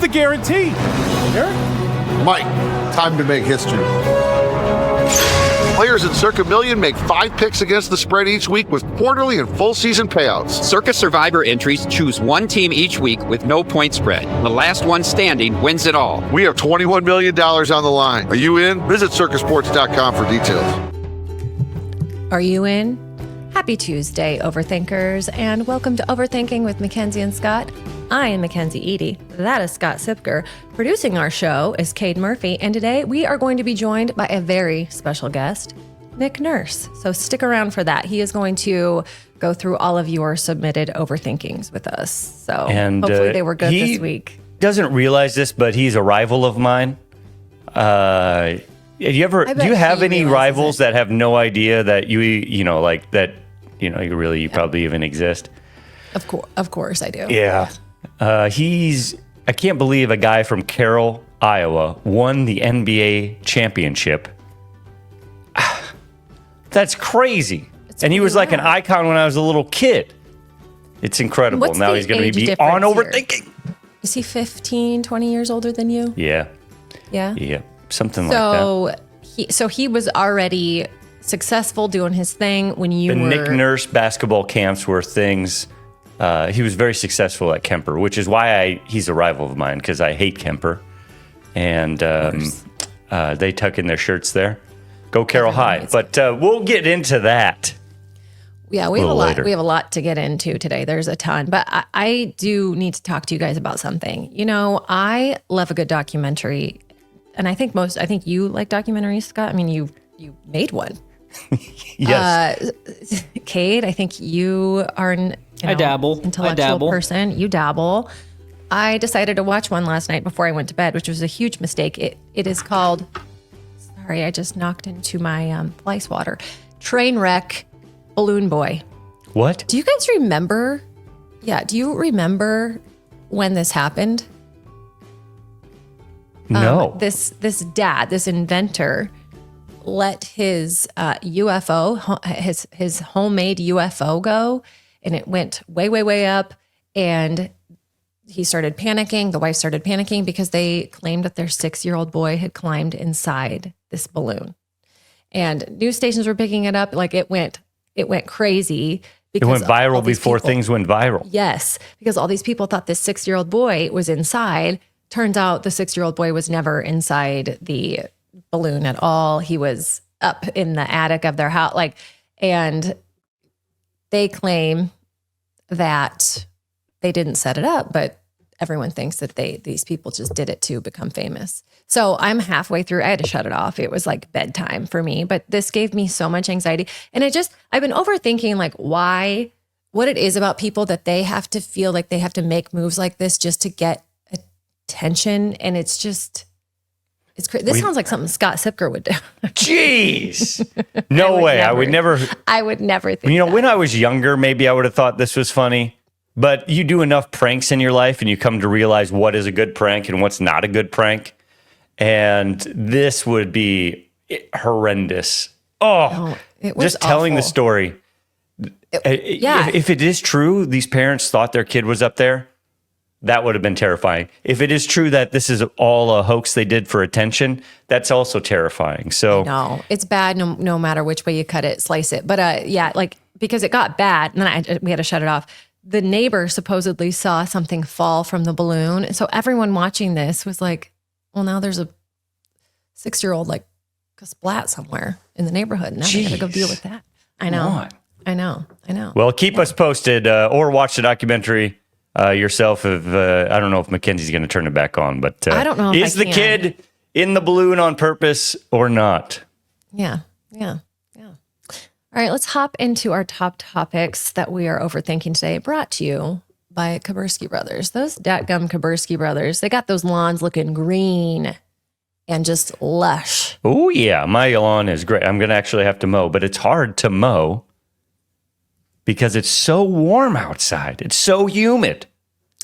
a guarantee. Eric? Mike, time to make history. Players in Circa Million make 5 picks against the spread each week with quarterly and full season payouts. Circa Survivor entries choose one team each week with no point spread. The last one standing wins it all. We have $21 million on the line. Are you in? Visit circasports.com for details. Are you in? Happy Tuesday, Overthinkers, and welcome to Overthinking with Mackenzie and Scott. I am Mackenzie Edie. That is Scott Sipker. Producing our show is Cade Murphy, and today we are going to be joined by a very special guest, Nick Nurse. So stick around for that. He is going to go through all of your submitted overthinkings with us. So hopefully they were good this week. He doesn't realize this, but he's a rival of mine. Do you have any rivals that have no idea that you probably even exist? Of course I do. Yeah. I can't believe a guy from Carroll, Iowa won the NBA championship. That's crazy. And he was like an icon when I was a little kid. It's incredible. Now he's going to be on Overthinking. Is he 15, 20 years older than you? Yeah. Yeah? Yeah. Something like that. So he was already successful doing his thing when you were... The Nick Nurse basketball camps were things... he was very successful at Kemper, which is why he's a rival of mine, because I hate Kemper. And they tuck in their shirts there. Go Carroll High. But we'll get into that. Yeah, we have a lot. We have a lot to get into today. There's a ton. But I do need to talk to you guys about something. You know, I love a good documentary. And I think you like documentaries, Scott. I mean, you made one. Yes. Cade, I think you are an intellectual person. You dabble. I decided to watch one last night before I went to bed, which was a huge mistake. It is called, sorry, I just knocked into my ice water. Trainwreck Balloon Boy. What? Do you guys remember? Yeah, do you remember when this happened? No. This inventor, let his UFO, his homemade UFO go, and it went way, way, way up. And he started panicking. The wife started panicking because they claimed that their 6-year-old boy had climbed inside this balloon. And news stations were picking it up. Like it went crazy. It went viral before things went viral. Yes, because all these people thought this 6-year-old boy was inside. Turns out the 6-year-old boy was never inside the balloon at all. He was up in the attic of their house. And they claim that they didn't set it up, but everyone thinks that these people just did it to become famous. So I'm halfway through. I had to shut it off. It was like bedtime for me, but this gave me so much anxiety. And I've been overthinking what it is about people that they have to feel like they have to make moves like this just to get attention. And it's crazy. This sounds like something Scott Sipker would do. Jeez. No way. I would never think when I was younger, maybe I would have thought this was funny. But you do enough pranks in your life and you come to realize what is a good prank and what's not a good prank. And this would be horrendous. It was just telling the story. If it is true, these parents thought their kid was up there, that would have been terrifying. If it is true that this is all a hoax they did for attention, that's also terrifying. So no, it's bad no matter which way you cut it, slice it. But because it got bad, and then we had to shut it off. The neighbor supposedly saw something fall from the balloon. And so everyone watching this was like, well, now there's a 6-year-old splat somewhere in the neighborhood. Now they got to go deal with that. I know. Well, keep us posted or watch the documentary yourself. I don't know if Mackenzie's going to turn it back on, but I don't know. Is the kid in the balloon on purpose or not? Yeah. All right, let's hop into our top topics that we are overthinking today, brought to you by Kabursky Brothers. Those datgum Kabursky Brothers, they got those lawns looking green and just lush. Oh, yeah, my lawn is great. I'm going to actually have to mow, but it's hard to mow because it's so warm outside. It's so humid.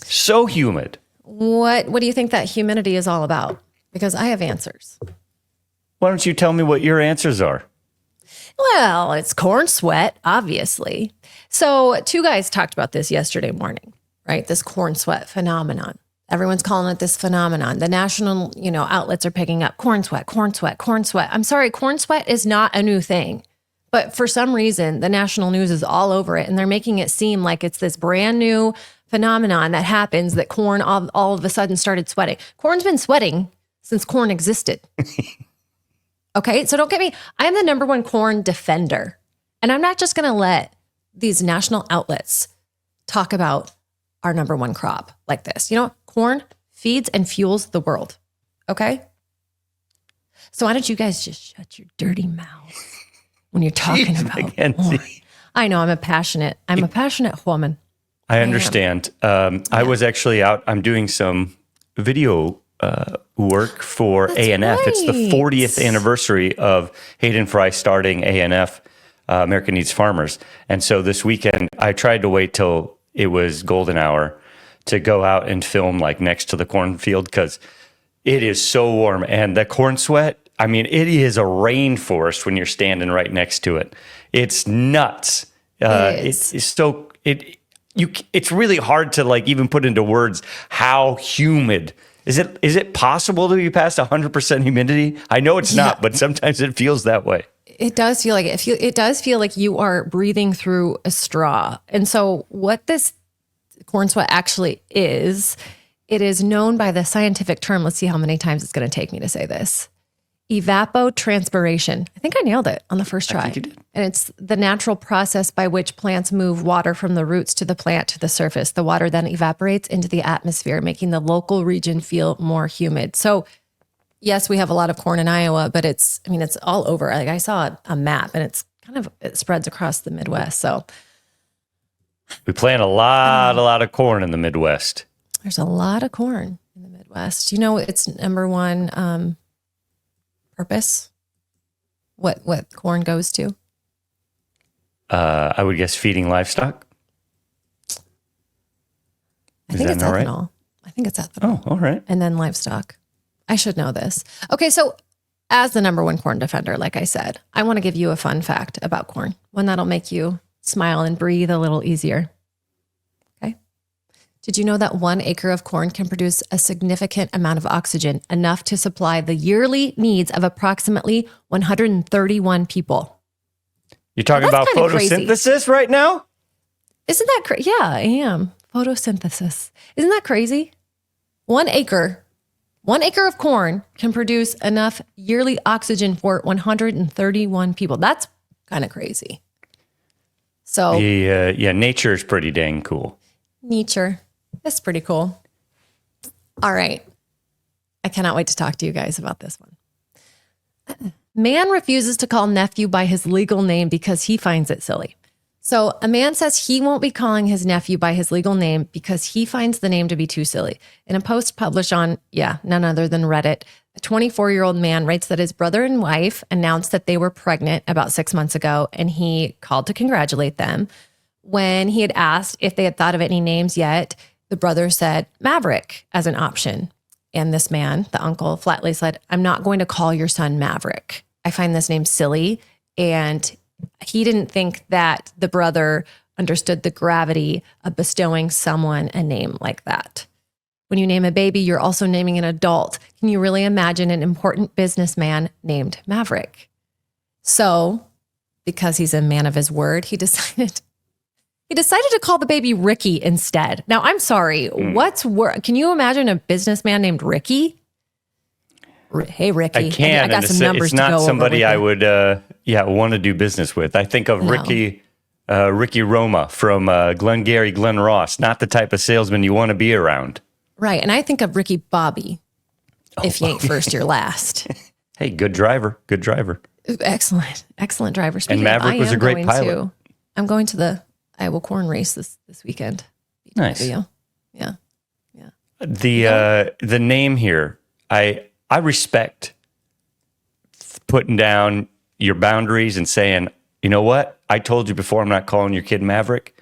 So humid. What do you think that humidity is all about? Because I have answers. Why don't you tell me what your answers are? Well, it's corn sweat, obviously. So 2 guys talked about this yesterday morning, right? This corn sweat phenomenon. Everyone's calling it this phenomenon. The national, outlets are picking up corn sweat, corn sweat, corn sweat. I'm sorry, corn sweat is not a new thing. But for some reason, the national news is all over it, and they're making it seem like it's this brand new phenomenon that happens, that corn all of a sudden started sweating. Corn's been sweating since corn existed. Okay, so don't get me. I am the number one corn defender. And I'm not just going to let these national outlets talk about our number one crop like this. Corn feeds and fuels the world. Okay? So why don't you guys just shut your dirty mouths when you're talking about corn? I know I'm a passionate woman. I understand. I was actually out. I'm doing some video work for A&F. right. It's the 40th anniversary of Hayden Fry starting A&F, American Needs Farmers. And so this weekend, I tried to wait till it was golden hour to go out and film like next to the cornfield because it is so warm. And the corn sweat, I mean, it is a rainforest when you're standing right next to it. It's nuts. It's really hard to like even put into words how humid. Is it possible to be past 100% humidity? I know it's not, but sometimes it feels that way. It does feel like it. It does feel like you are breathing through a straw. And so what this corn sweat actually is, it is known by the scientific term. Let's see how many times it's going to take me to say this. Evapotranspiration. I think I nailed it on the first try. I think you did. And it's the natural process by which plants move water from the roots to the plant to the surface. The water then evaporates into the atmosphere, making the local region feel more humid. So yes, we have a lot of corn in Iowa, but it's all over. Like I saw a map and it spreads across the Midwest. So we plant a lot of corn in the Midwest. there's a lot of corn in the Midwest. Its number one purpose? What corn goes to? I would guess feeding livestock. I think it's ethanol. Right? I think it's ethanol. Oh, all right. And then livestock. I should know this. Okay, so as the number one corn defender, like I said, I want to give you a fun fact about corn, one that'll make you smile and breathe a little easier. Okay. Did you know that 1 acre of corn can produce a significant amount of oxygen, enough to supply the yearly needs of approximately 131 people? You're talking about photosynthesis right now? Isn't that crazy? Yeah, I am. Photosynthesis. Isn't that crazy? 1 acre of corn can produce enough yearly oxygen for 131 people. That's kind of crazy. So nature is pretty dang cool. Nature. That's pretty cool. All right. I cannot wait to talk to you guys about this one. Man refuses to call nephew by his legal name because he finds it silly. So a man says he won't be calling his nephew by his legal name because he finds the name to be too silly. In a post published on, none other than Reddit, a 24-year-old man writes that his brother and wife announced that they were pregnant about 6 months ago, and he called to congratulate them. When he had asked if they had thought of any names yet, the brother said Maverick as an option. And this man, the uncle, flatly said, "I'm not going to call your son Maverick. I find this name silly." And he didn't think that the brother understood the gravity of bestowing someone a name like that. When you name a baby, you're also naming an adult. Can you really imagine an important businessman named Maverick? So, because he's a man of his word, he decided to call the baby Ricky instead. Now, I'm sorry. Can you imagine a businessman named Ricky? Hey, Ricky. I can. I got some numbers it's not to go somebody over I would want to do business with. I think of Ricky Roma from Glengarry Glen Ross. Not the type of salesman you want to be around. Right. And I think of Ricky Bobby, if you ain't first, you're last. Hey, good driver. Good driver. Excellent driver. And Maverick was a great pilot. I'm going to the Iowa corn race this weekend. Nice. Yeah. The name here, I respect putting down your boundaries and saying, you know what? I told you before, I'm not calling your kid Maverick.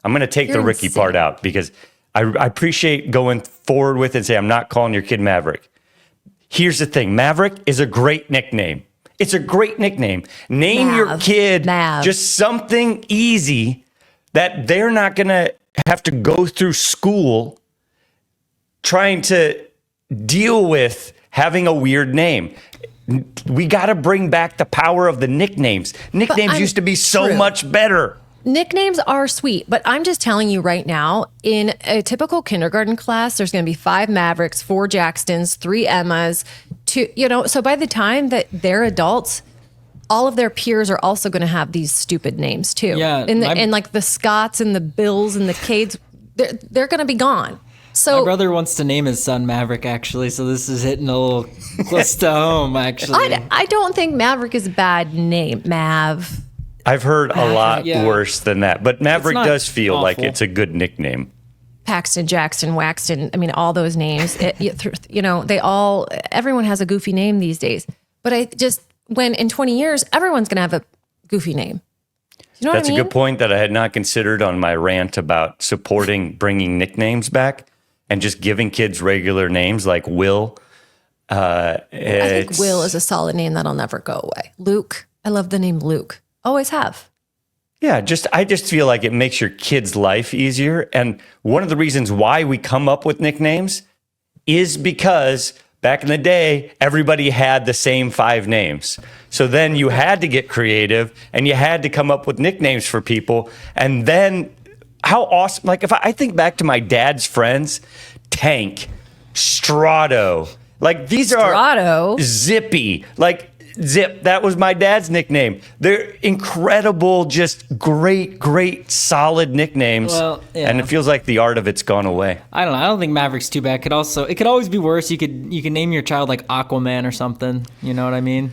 I'm going to take the Ricky part out because I appreciate going forward with it and say, I'm not calling your kid Maverick. Here's the thing. Maverick is a great nickname. It's a great nickname. Name your kid just something easy that they're not going to have to go through school trying to deal with having a weird name. We got to bring back the power of the nicknames. Nicknames used to be so much better. Nicknames are sweet, but I'm just telling you right now, in a typical kindergarten class, there's going to be 5 Mavericks, 4 Jackstons, 3 Emmas, 2, so by the time that they're adults, all of their peers are also going to have these stupid names too. Yeah. And like the Scotts and the Bills and the Cades, they're going to be gone. So my brother wants to name his son Maverick, actually, so this is hitting a little close to home, actually. I don't think Maverick is a bad name. Mav. I've heard a lot worse than that, but Maverick does feel like it's a good nickname. Paxton, Jackson, Waxton. I mean, all those names. Everyone has a goofy name these days. But when in 20 years, everyone's going to have a goofy name. You know That's what I mean? a good point that I had not considered on my rant about supporting bringing nicknames back and just giving kids regular names like Will. I think Will is a solid name that'll never go away. Luke. I love the name Luke. Always have. Yeah, I just feel like it makes your kid's life easier. And one of the reasons why we come up with nicknames is because back in the day, everybody had the same 5 names. So then you had to get creative and you had to come up with nicknames for people. And then how awesome, like if I think back to my dad's friends, Tank, Strato, like these are Zippy, like Zip, that was my dad's nickname. They're incredible, just great, solid nicknames. Well, yeah. And it feels like the art of it's gone away. I don't know. I don't think Maverick's too bad. It could always be worse. You could name your child like Aquaman or something. You know what I mean?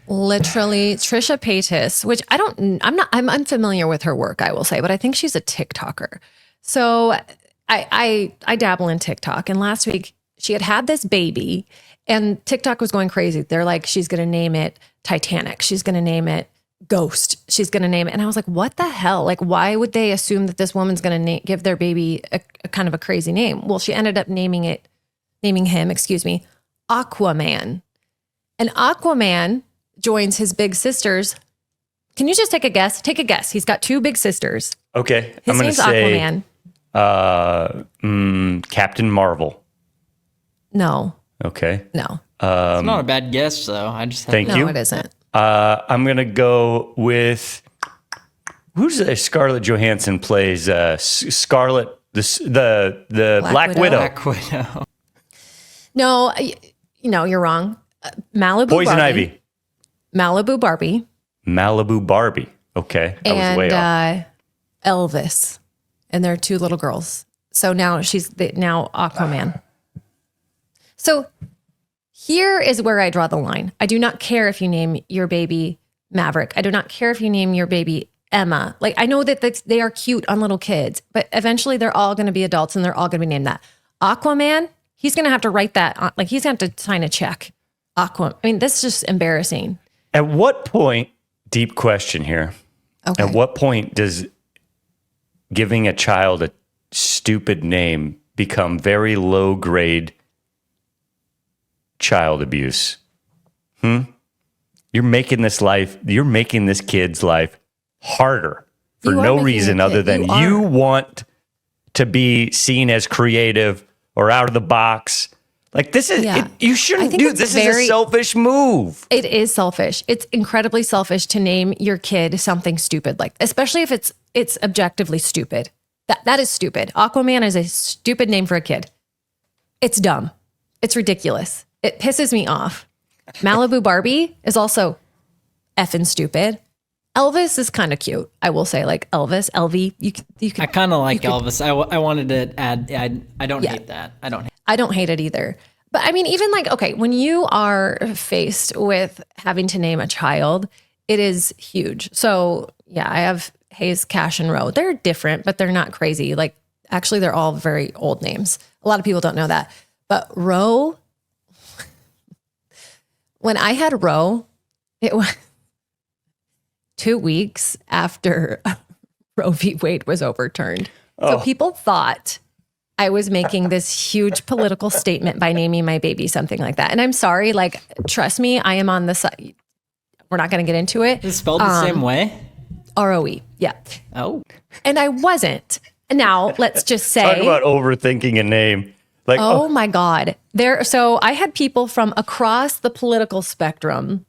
Literally, Trisha Paytas, which I'm unfamiliar with her work, I will say, but I think she's a TikToker. So I dabble in TikTok, and last week she had this baby. And TikTok was going crazy. They're like, she's going to name it Titanic. She's going to name it Ghost. She's going to name it. And I was like, what the hell? Like, why would they assume that this woman's going to give their baby a kind of a crazy name? Well, she ended up naming him, Aquaman. And Aquaman joins his big sisters. Can you just take a guess? Take a guess. He's got 2 big sisters. Okay. His I'm going to say Aquaman. Captain Marvel. No. Okay. No. It's not a bad guess, though. I just Thank you. No, it isn't. I'm going to go with who's Scarlett Johansson plays Scarlet, the Black Widow. Black Widow. No, you're wrong. Malibu Poison Barbie. Ivy. Malibu Barbie. Malibu Barbie. Okay. I was way off. Elvis. And there are 2 little girls. So now she's now Aquaman. So here is where I draw the line. I do not care if you name your baby Maverick. I do not care if you name your baby Emma. Like, I know that they are cute on little kids, but eventually they're all going to be adults and they're all going to be named that. Aquaman, he's going to have to write that. Like, he's going to have to sign a check. I mean, this is just embarrassing. At what point, deep question here. Okay. At what point does giving a child a stupid name become very low grade child abuse? You're making this kid's life harder for no reason other than you want to be seen as creative or out of the box. Like, this is, you shouldn't do this. Is a selfish move. It is selfish. It's incredibly selfish to name your kid something stupid, like, especially if it's objectively stupid. That is stupid. Aquaman is a stupid name for a kid. It's dumb. It's ridiculous. It pisses me off. Malibu Barbie is also effing stupid. Elvis is kind of cute, I will say. Like Elvis, LV. You can. I kind of like Elvis. I wanted to add. I don't hate that. I don't hate it either. But I mean, even like, okay, when you are faced with having to name a child, it is huge. So yeah, I have Hayes, Cash, and Roe. They're different, but they're not crazy. Like, actually, they're all very old names. A lot of people don't know that. But Roe, when I had Roe, it was 2 weeks after Roe v. Wade was overturned. So people thought I was making this huge political statement by naming my baby something like that. And I'm sorry, like, trust me, I am on the side. We're not going to get into it. It's spelled the same way? ROE. Yeah. Oh. And I wasn't. Now, let's just say. Talk about overthinking a name. Like, Oh my God. So I had people from across the political spectrum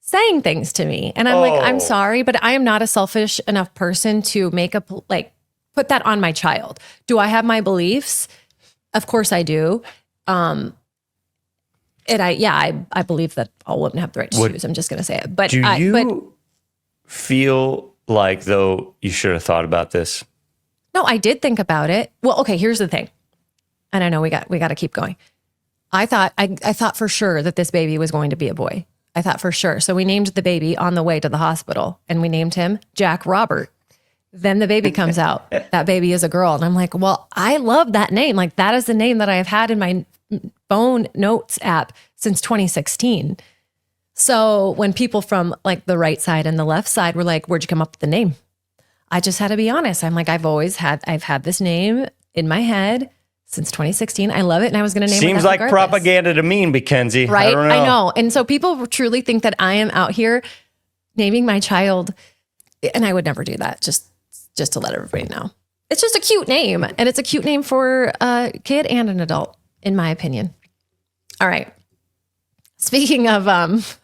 saying things to me. And I'm like, I'm sorry, but I am not a selfish enough person to put that on my child. Do I have my beliefs? Of course I do. And I believe that all women have the right to choose. I'm just going to say it. But do you feel like, though, you should have thought about this? No, I did think about it. Well, okay, here's the thing. And I know we got to keep going. I thought for sure that this baby was going to be a boy. I thought for sure. So we named the baby on the way to the hospital, and we named him Jack Robert. Then the baby comes out. That baby is a girl. And I'm like, well, I love that name. Like, that is the name that I have had in my phone notes app since 2016. So when people from like the right side and the left side were like, where'd you come up with the name? I just had to be honest. I'm like, I've had this name in my head since 2016. I love it. And I was going to name it. Seems like propaganda to me, Mackenzie. Right? I don't know. I know. And so people truly think that I am out here naming my child, and I would never do that. Just to let everybody know. It's just a cute name, and it's a cute name for a kid and an adult, in my opinion. All right. Speaking of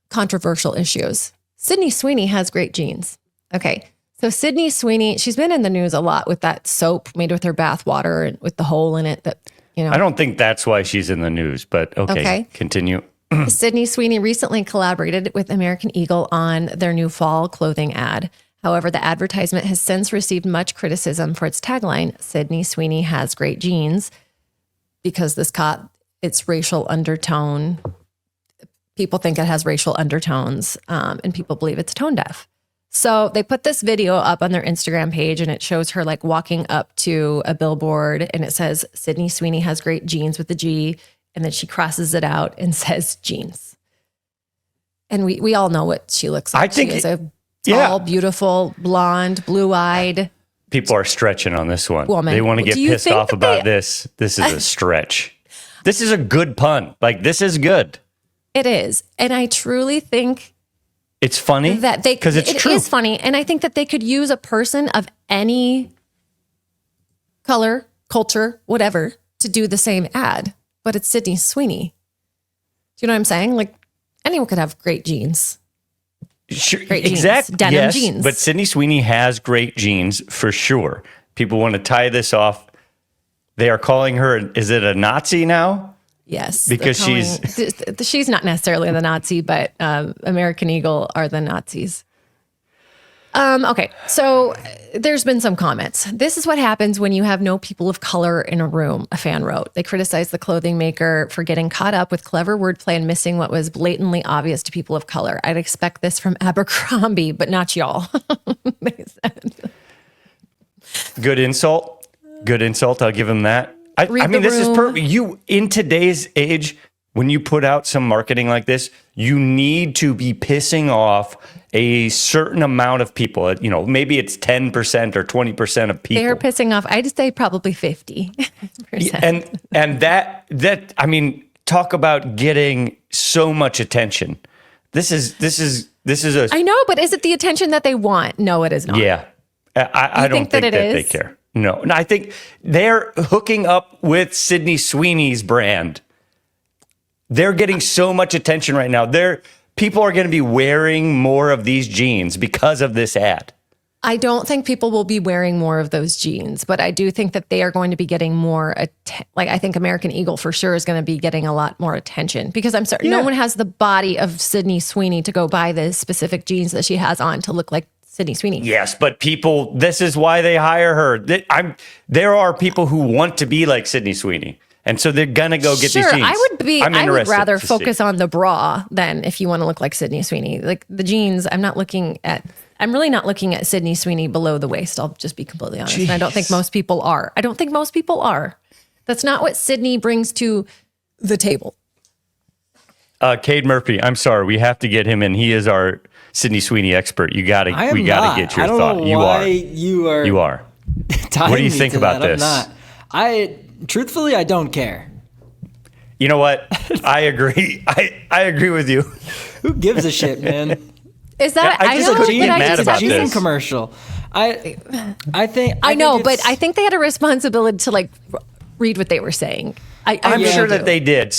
controversial issues, Sydney Sweeney has great genes. Okay. So Sydney Sweeney, she's been in the news a lot with that soap made with her bath water and with the hole in it that, I don't think that's why she's in the news, but okay. Continue. Sydney Sweeney recently collaborated with American Eagle on their new fall clothing ad. However, the advertisement has since received much criticism for its tagline, Sydney Sweeney has great genes, because this caught its racial undertone. People think it has racial undertones, and people believe it's tone deaf. So they put this video up on their Instagram page, and it shows her like walking up to a billboard, and it says, Sydney Sweeney has great genes with the G. And then she crosses it out and says jeans. And we all know what she looks like. I think she is a tall, beautiful, blonde, blue-eyed. People are stretching on this one. Woman. They want to get pissed off about this. This is a stretch. This is a good pun. Like, this is good. It is. And I truly think it's funny that because it's true. It is funny. And I think that they could use a person of any color, culture, whatever, to do the same ad. But it's Sydney Sweeney. Do you know what I'm saying? Like, anyone could have great genes. Sure, great exactly. Jeans. Denim jeans. But Sydney Sweeney has great genes for sure. People want to tie this off. They are calling her, is it a Nazi now? Yes. Because she's not necessarily the Nazi, but American Eagle are the Nazis. Okay, so there's been some comments. This is what happens when you have no people of color in a room, a fan wrote. They criticized the clothing maker for getting caught up with clever wordplay and missing what was blatantly obvious to people of color. I'd expect this from Abercrombie, but not y'all. They said. Good insult. Good insult. I'll give him that. I mean, this is perfect. In today's age, when you put out some marketing like this, you need to be pissing off a certain amount of people. Maybe it's 10% or 20% of people. They're pissing off. I'd say probably 50%. And that I mean, talk about getting so much attention. This is a. I know, but is it the attention that they want? No, it is not. Yeah, I don't think that they care. No, I think they're hooking up with Sydney Sweeney's brand. They're getting so much attention right now. People are going to be wearing more of these jeans because of this ad. I don't think people will be wearing more of those jeans, but I do think that they are going to be getting more. I think American Eagle for sure is going to be getting a lot more attention, because I'm certain no one has the body of Sydney Sweeney to go buy the specific jeans that she has on to look like Sydney Sweeney. Yes, but this is why they hire her. There are people who want to be like Sydney Sweeney. And so they're going to go get these jeans. I would rather focus on the bra than if you want to look like Sydney Sweeney. Like the jeans, I'm really not looking at Sydney Sweeney below the waist. I'll just be completely honest. And I don't think most people are. That's not what Sydney brings to the table. Cade Murphy, I'm sorry. We have to get him in. He is our Sydney Sweeney expert. We got to get your thought. You are. What do you think about this? Truthfully, I don't care. You know what? I agree. I agree with you. Who gives a shit, man? Is that? I just know, couldn't get but mad just about Cheese this. commercial. I know, think but it's- I think they had a responsibility to like read what they were saying. I'm really sure do. that they did.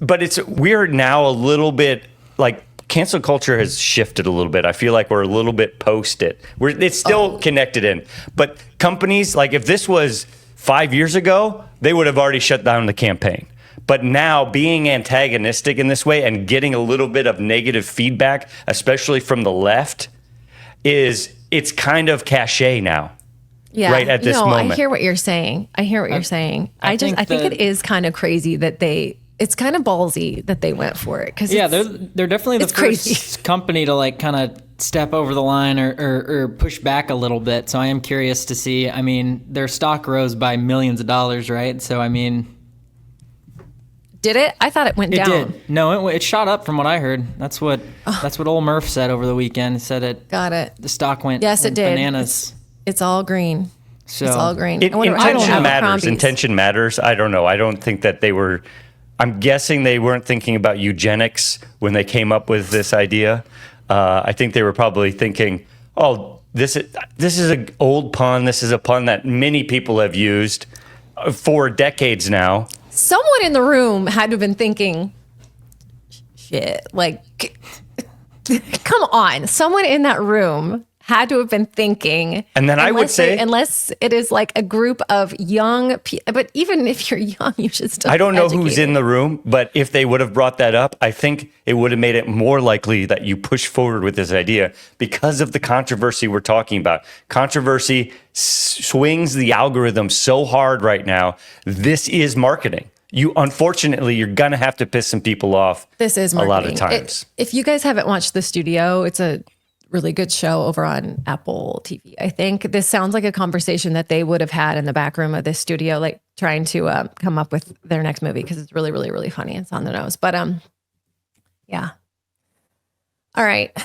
But it's weird now a little bit. Like cancel culture has shifted a little bit. I feel like we're a little bit post it. It's still connected in, but companies like if this was 5 years ago, they would have already shut down the campaign. But now being antagonistic in this way and getting a little bit of negative feedback, especially from the left, it's kind of cachet now. Yeah, right at this moment. I hear what you're saying. I I think think it is kind of crazy that it's kind of ballsy that they went for it. Cause they're definitely the it's crazy. first company to like kind of step over the line or push back a little bit. So I am curious to see. I mean, their stock rose by millions of dollars, right? So I mean, did it? I thought it went it down. did. No, it shot up from what I heard. That's what old Murph said over the weekend. He said it. Got it. The stock went. Yes, it did. Bananas. It's all green. So It's all green. Intention matters. Intention matters. I don't know. I don't think that they were. I'm guessing they weren't thinking about eugenics when they came up with this idea. I think they were probably thinking, "Oh, this is an old pun. This is a pun that many people have used for decades now." Someone in the room had to have been thinking, shit, like, come on. Someone in that room had to have been thinking. And then I would say, unless it is like a group of young people, but even if you're young, you should still I don't know educated. who's in the room, but if they would have brought that up, I think it would have made it more likely that you push forward with this idea because of the controversy we're talking about. Controversy swings the algorithm so hard right now. This is marketing. Unfortunately, you're going to have to piss some people off. This is a marketing. lot of times. If you guys haven't watched The Studio, it's a really good show over on Apple TV. I think this sounds like a conversation that they would have had in the back room of this studio, like trying to come up with their next movie because it's really, really, really funny. It's on the nose. But yeah. All right.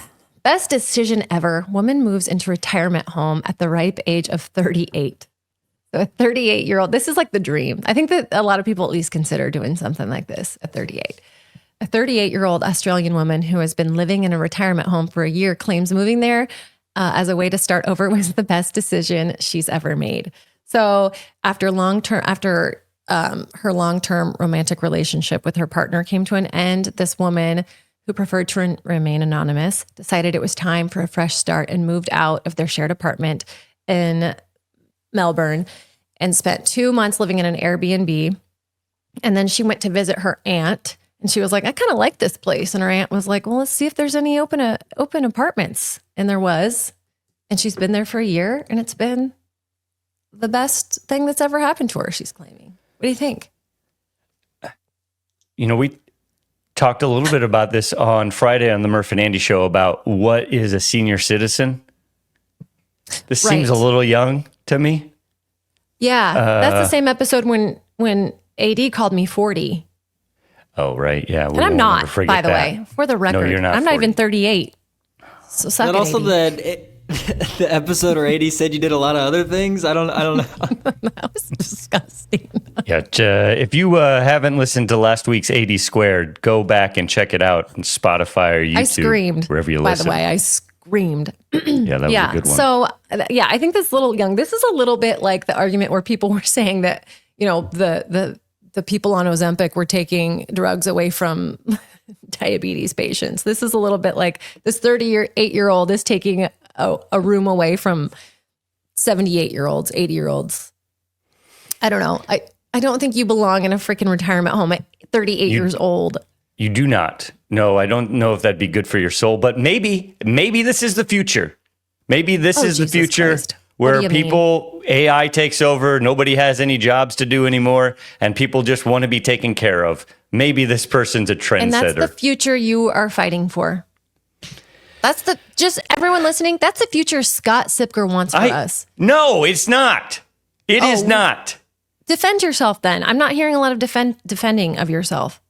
Best decision ever. Woman moves into retirement home at the ripe age of 38. So a 38-year-old, this is like the dream. I think that a lot of people at least consider doing something like this at 38. A 38-year-old Australian woman who has been living in a retirement home for a year claims moving there as a way to start over was the best decision she's ever made. So after her long-term romantic relationship with her partner came to an end, this woman who preferred to remain anonymous decided it was time for a fresh start and moved out of their shared apartment in Melbourne and spent 2 months living in an Airbnb. And then she went to visit her aunt. And she was like, I kind of like this place. And her aunt was like, well, let's see if there's any open apartments. And there was. And she's been there for a year. And it's been the best thing that's ever happened to her, she's claiming. What do you think? You know, we talked a little bit about this on Friday on the Murph and Andy show about what is a senior citizen. This seems a little young to me. Yeah. That's the same episode when AD called me 40. Oh, right. Yeah. And I'm not, by the way, for the record. No, you're not. I'm not even 38. So suck But it, also AD. the episode where AD said you did a lot of other things. I don't know. That was disgusting. Yeah. If you haven't listened to last week's 80 Squared, go back and check it out on Spotify or YouTube. I screamed. Wherever you by listen. the way, I screamed. Yeah, that was a good one. So, I think this little young, this is a little bit like the argument where people were saying that, you know, the people on Ozempic were taking drugs away from diabetes patients. This is a little bit like this 38-year-old is taking a room away from 78-year-olds, 80-year-olds. I don't know. I don't think you belong in a freaking retirement home at 38 years old. You do not. No, I don't know if that'd be good for your soul, but maybe this is the future. Maybe this is the Jesus future Christ. What where do you mean? people, AI takes over, nobody has any jobs to do anymore, and people just want to be taken care of. Maybe this person's a And that's the trendsetter. future you are fighting for. That's just everyone listening. That's the future Scott Sipker wants for us. No, it's not. It is not. Defend yourself then. I'm not hearing a lot of defending of yourself.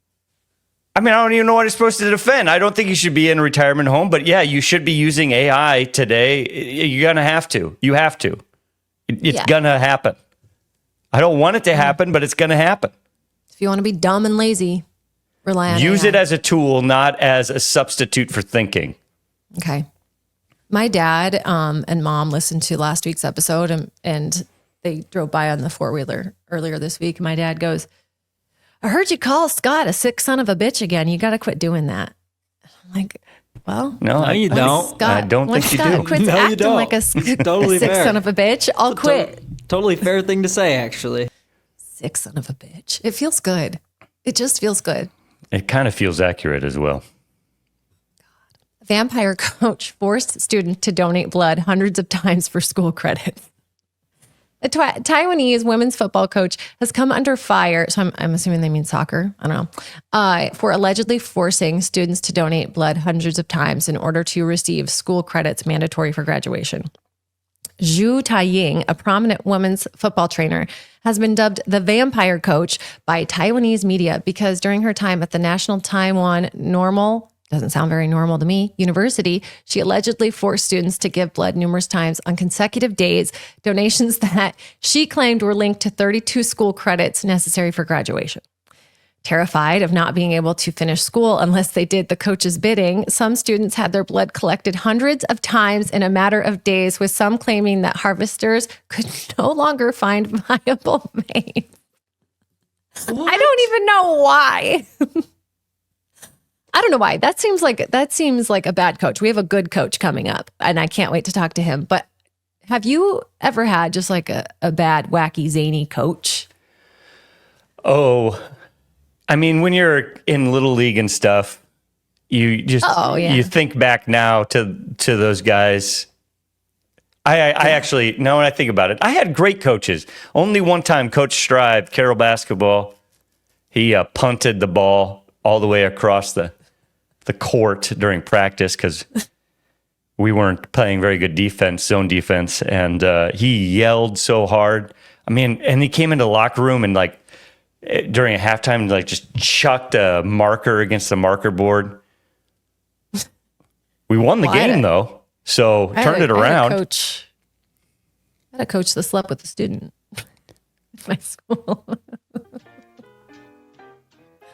I mean, I don't even know what I'm supposed to defend. I don't think you should be in a retirement home, but yeah, you should be using AI today. You're going to have to. You have to. It's going to happen. I don't want it to happen, but it's going to happen. If you want to be dumb and lazy, Rely on Use AI. it as a tool, not as a substitute for thinking. Okay. My dad and mom listened to last week's episode and they drove by on the four-wheeler earlier this week. My dad goes, I heard you call Scott a sick son of a bitch again. You got to quit doing that. I'm like, well, No, you don't. Scott, I don't once think you Scott do. quits No, you acting don't. like a Totally sick fair. son of a bitch, I'll quit. Totally fair thing to say, actually. Sick son of a bitch. It feels good. It just feels good. It kind of feels accurate as well. Vampire coach forced student to donate blood hundreds of times for school credits. A Taiwanese women's football coach has come under fire. So I'm assuming they mean soccer. I don't know. For allegedly forcing students to donate blood hundreds of times in order to receive school credits mandatory for graduation. Zhu Taiying, a prominent women's football trainer, has been dubbed the vampire coach by Taiwanese media because during her time at the National Taiwan Normal, doesn't sound very normal to me, university, she allegedly forced students to give blood numerous times on consecutive days, donations that she claimed were linked to 32 school credits necessary for graduation. Terrified of not being able to finish school unless they did the coach's bidding, some students had their blood collected hundreds of times in a matter of days, with some claiming that harvesters could no longer find viable veins. I don't even know why. I don't know why. That seems like a bad coach. We have a good coach coming up, and I can't wait to talk to him. But have you ever had just like a bad, wacky, zany coach? Oh, I mean, when you're in Little League and stuff, you just you think back now to those guys. I actually, now when I think about it, I had great coaches. Only one time, Coach Strive, Carroll basketball, he punted the ball all the way across the court during practice because we weren't playing very good defense, zone defense, and he yelled so hard. I mean, and he came into the locker room and like during a halftime, like just chucked a marker against the marker board. We won the game though, so turned it around. I had a coach that slept with a student at my school.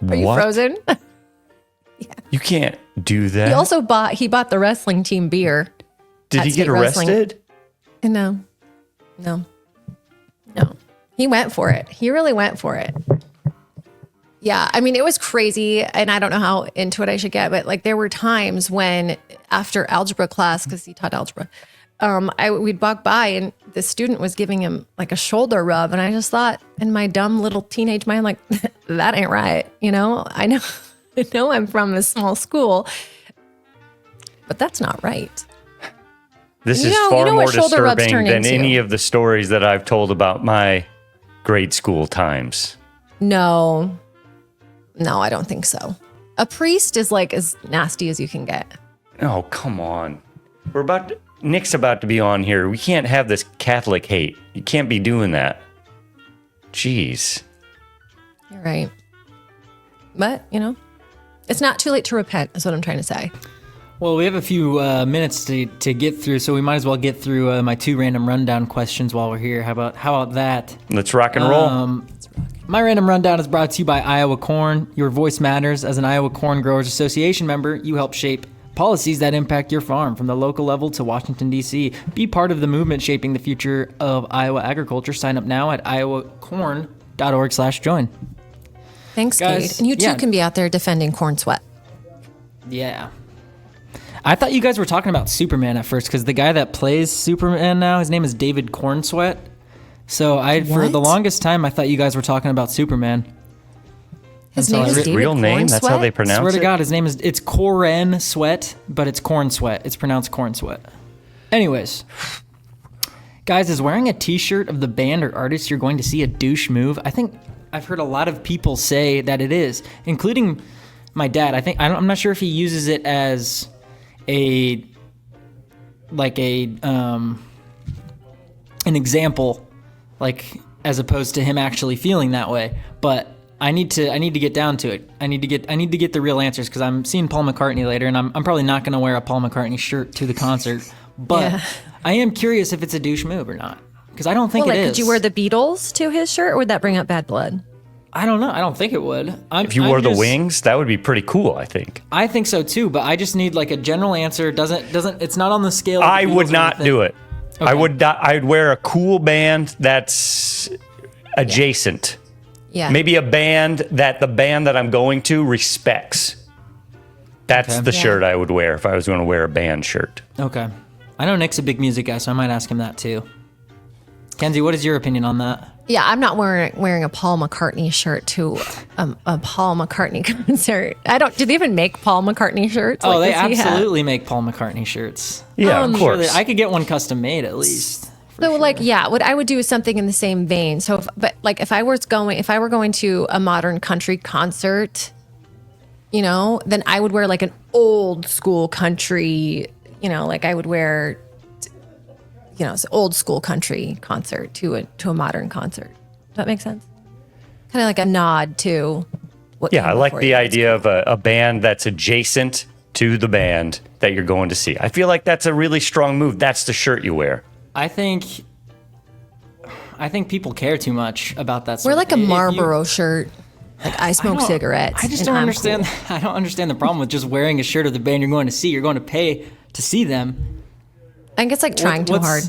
Are you frozen? You can't do that. He also bought the wrestling team beer. Did he get arrested? No. He went for it. He really went for it. Yeah, I mean, it was crazy, and I don't know how into it I should get, but like there were times when after algebra class, because he taught algebra, we'd walk by and the student was giving him like a shoulder rub, and I just thought in my dumb little teenage mind, like, that ain't right. You know, I know I'm from a small school, but that's not right. This is far more what shoulder rubs disturbing turn than into. any of the stories that I've told about my grade school times. No, I don't think so. A priest is like as nasty as you can get. Oh, come on. Nick's about to be on here. We can't have this Catholic hate. You can't be doing that. Jeez. You're right. But, it's not too late to repent, is what I'm trying to say. Well, we have a few minutes to get through, so we might as well get through my 2 random rundown questions while we're here. How about that? Let's rock and roll. My random rundown is brought to you by Iowa Corn. Your voice matters. As an Iowa Corn Growers Association member, you help shape policies that impact your farm from the local level to Washington, D.C. Be part of the movement shaping the future of Iowa agriculture. Sign up now at iowacorn.org/join. Thanks, Guys, Cade. And you too can be out there defending corn sweat. Yeah. I thought you guys were talking about Superman at first because the guy that plays Superman now, his name is David Cornsweat. So for the longest time, I thought you guys were talking about Superman. His name is David real name? That's how they pronounce it? Swear to God, his name it's Coren Sweat, but it's Corn Sweat. It's pronounced Corn Sweat. Anyways, guys, is wearing a t-shirt of the band or artist you're going to see a douche move? I think I've heard a lot of people say that it is, including my dad. I'm not sure if he uses it as an example, like as opposed to him actually feeling that way. But I need to get down to it. I need to get the real answers because I'm seeing Paul McCartney later, and I'm probably not going to wear a Paul McCartney shirt to the concert. But I am curious if it's a douche move or not because I don't think it is. Could you wear the Beatles to his shirt, or would that bring up bad blood? I don't know. I don't think it would. If you wore the wings, that would be pretty cool, I think. I think so too, but I just need like a general answer. It's not on the scale. I would not do it. Okay. I would not, I'd wear a cool band that's adjacent. Yeah. Maybe a band that the band that I'm going to respects. That's the shirt I would wear if I was going to wear a band shirt. Okay. I know Nick's a big music guy, so I might ask him that too. Kenzie, what is your opinion on that? Yeah, I'm not wearing a Paul McCartney shirt to a Paul McCartney concert. Do they even make Paul McCartney shirts? Oh, they does he have- absolutely make Paul McCartney shirts. Yeah, of Sure, course. I could get one custom made at least. So what I would do is something in the same vein. So, if I were going to a modern country concert, then I would wear like an old school country, like I would wear, it's old school country concert to a modern concert. Does that make sense? Kind of like a nod to what. Yeah, came I like before the you. idea of a band that's adjacent to the band that you're going to see. I feel like that's a really strong move. That's the shirt you wear. I think people care too much about that. Wear sort like of- a if you- Marlboro shirt. Like I smoke cigarettes. I just and don't I'm understand. cool. I don't understand the problem with just wearing a shirt of the band you're going to see. You're going to pay to see them. I think it's like trying too hard.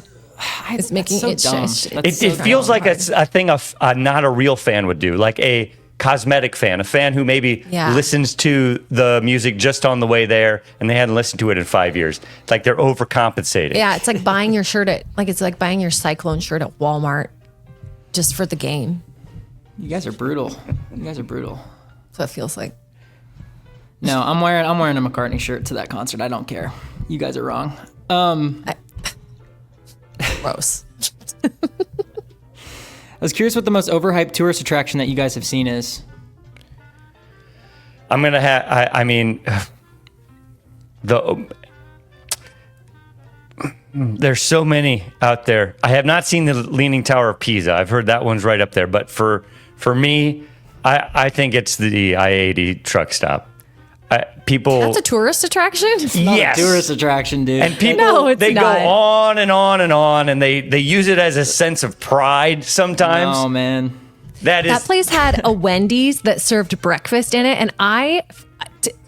It's making so it dumb. shush. It feels like it's a thing not a real fan would do, like a cosmetic fan, a fan who maybe listens to the music just on the way there and they hadn't listened to it in 5 years. Like they're overcompensating. Yeah, it's like buying your shirt it's like buying your Cyclone shirt at Walmart just for the game. You guys are brutal. That's what it feels like. No, I'm wearing a McCartney shirt to that concert. I don't care. You guys are wrong. Gross. I was curious what the most overhyped tourist attraction that you guys have seen is. I'm gonna have. I mean, there's so many out there. I have not seen the Leaning Tower of Pisa. I've heard that one's right up there. But for me, I think it's the I-80 truck stop. People. That's a tourist attraction? Yes. Tourist attraction, dude. And people, No, it's they not. go on and on and on, and they use it as a sense of pride sometimes. Oh man. That place had a Wendy's that served breakfast in it, and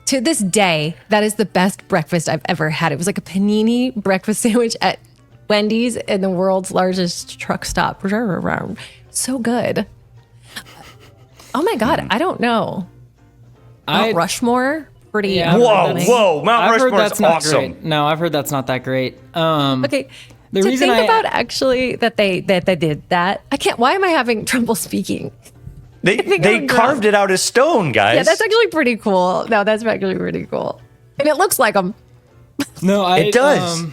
to this day, that is the best breakfast I've ever had. It was like a panini breakfast sandwich at Wendy's in the world's largest truck stop. So good. Oh my God, I don't know. Mount Rushmore? Pretty. Yeah, Whoa, Mount I've heard Rushmore's that's not awesome. great. No, I've heard that's not that great. Okay. The to reason think about actually that they did that, I can't. Why am I having trouble speaking? They I'm carved it out of stone, guys. Yeah, that's actually pretty cool. No, that's actually pretty coul. And it looks like them. No, It does.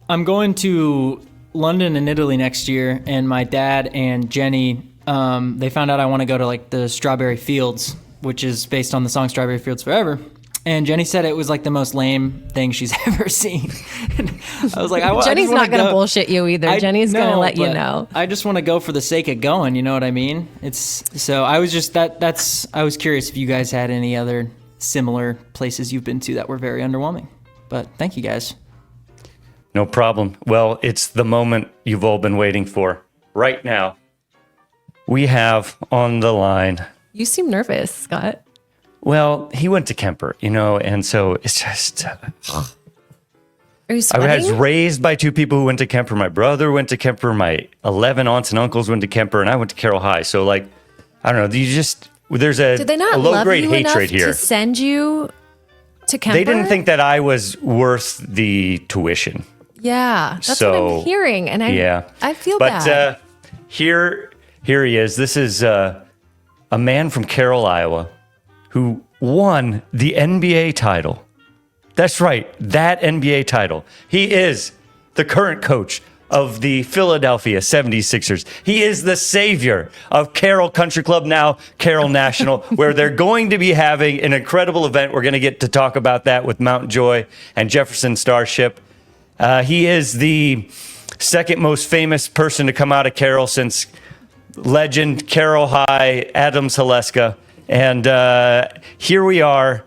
I'm going to London and Italy next year, and my dad and Jenny, they found out I want to go to like the Strawberry Fields, which is based on the song Strawberry Fields Forever. And Jenny said it was like the most lame thing she's ever seen. And I was like, Jenny's not going to bullshit you either. Jenny's going to let you know. I just want to go for the sake of going. You know what I mean? I was just I was curious if you guys had any other similar places you've been to that were very underwhelming. But thank you guys. No problem. Well, it's the moment you've all been waiting for. Right now, we have on the line. You seem nervous, Scott. Well, he went to Kemper, and so it's just. Are you I sweating? was raised by two people who went to Kemper. My brother went to Kemper. My 11 aunts and uncles went to Kemper, and I went to Carroll High. So, I don't know. There's Did they not a love low-grade you enough hatred here. to send you to Kemper? They didn't think that I was worth the tuition. Yeah, that's what So, I'm hearing, and I feel but, bad. Here he is. This is a man from Carroll, Iowa, who won the NBA title. That's right, that NBA title. He is the current coach of the Philadelphia 76ers. He is the savior of Carroll Country Club, now Carroll National, where they're going to be having an incredible event. We're going to get to talk about that with Mount Joy and Jefferson Starship. He is the second most famous person to come out of Carroll since legend Carroll High, Adam Saleska. And here we are.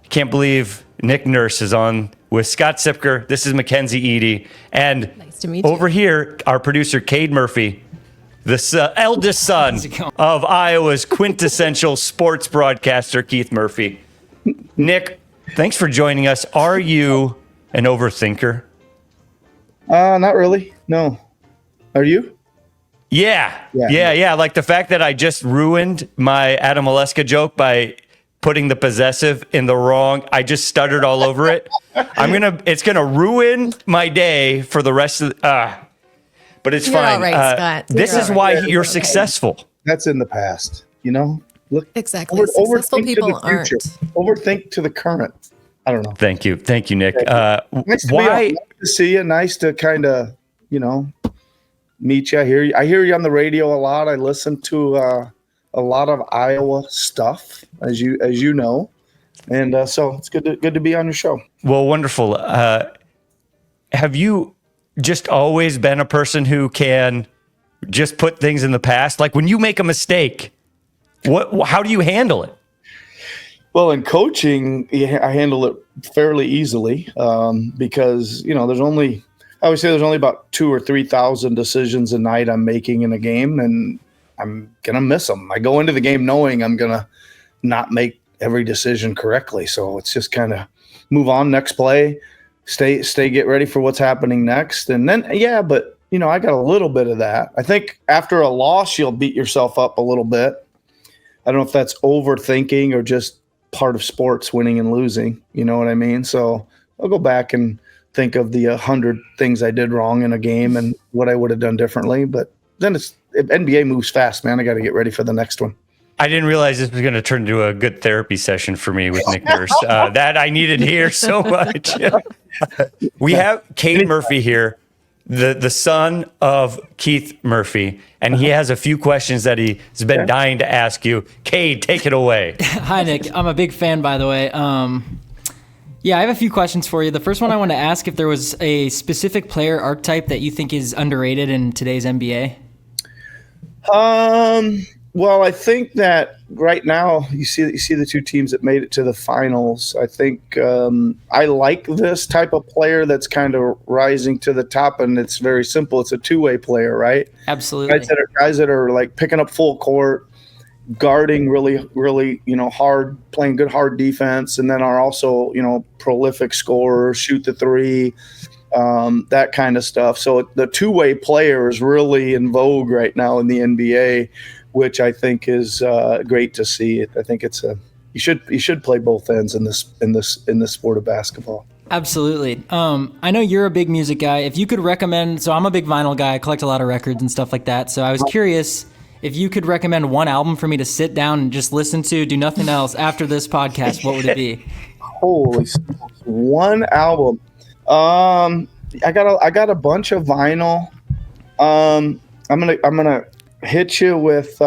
Can't believe Nick Nurse is on with Scott Sipker. This is Mackenzie Edie. And Nice to meet you. over here, our producer, Cade Murphy. the eldest son of Iowa's quintessential sports broadcaster, Keith Murphy. Nick, thanks for joining us. Are you an overthinker? Not really. No. Are you? Yeah. Yeah. Like the fact that I just ruined my Adam Oleska joke by putting the possessive in the wrong. I just stuttered all over it. It's gonna ruin my day for the rest of but it's You're fine. all right, Scott. This You're is all why right. you're successful. That's in the past. Look. Exactly. Successful Overthink to people the future. aren't. Overthink to the current. I don't know. Thank you, Nick. Nice to Why? nice to see you. Nice to kind of, meet you. I hear you on the radio a lot. I listen to a lot of Iowa stuff, as you know, and so it's good to be on your show. Well, wonderful. Have you just always been a person who can just put things in the past? Like when you make a mistake, how do you handle it? Well, in coaching, I handle it fairly easily because there's only about 2,000 or 3,000 decisions a night I'm making in a game, and I'm gonna miss them. I go into the game knowing I'm gonna not make every decision correctly, so it's just kind of move on, next play, stay, get ready for what's happening next, and then but I got a little bit of that. I think after a loss, you'll beat yourself up a little bit. I don't know if that's overthinking or just part of sports, winning and losing. You know what I mean? So I'll go back and think of the 100 things I did wrong in a game and what I would have done differently. But then NBA moves fast, man. I got to get ready for the next one. I didn't realize this was going to turn into a good therapy session for me with Nick Nurse. That I needed to hear so much. We have Cade Murphy here, the son of Keith Murphy, and he has a few questions that he's been dying to ask you. Cade, take it away. Hi, Nick. I'm a big fan, by the way. I have a few questions for you. The first one I want to ask if there was a specific player archetype that you think is underrated in today's NBA. Well, I think that right now you see the two teams that made it to the finals. I think I like this type of player that's kind of rising to the top, and it's very simple. It's a two-way player, right? Absolutely. Guys that are like picking up full court, guarding really, really, hard, playing good hard defense, and then are also, prolific scorers, shoot the three, that kind of stuff. So the two-way player is really in vogue right now in the NBA, which I think is great to see. I think it's you should play both ends in this sport of basketball. Absolutely. I know you're a big music guy. If you could recommend, so I'm a big vinyl guy. I collect a lot of records and stuff like that. So I was curious if you could recommend one album for me to sit down and just listen to, do nothing else after this podcast. What would it be? Holy smokes. One album. I got a bunch of vinyl. I'm gonna hit you with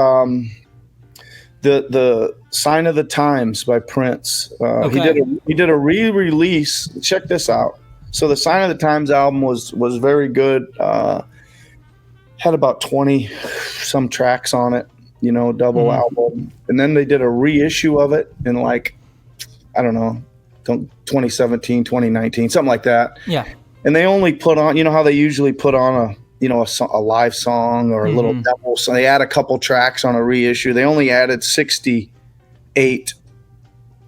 the Sign of the Times by Prince. Okay. He did a re-release. Check this out. So the Sign of the Times album was very good. Had about 20 some tracks on it, double album. And then they did a reissue of it in 2017, 2019, something like that. Yeah. And they only put on, how they usually put on a live song or a little demo. So they add a couple tracks on a reissue. They only added 68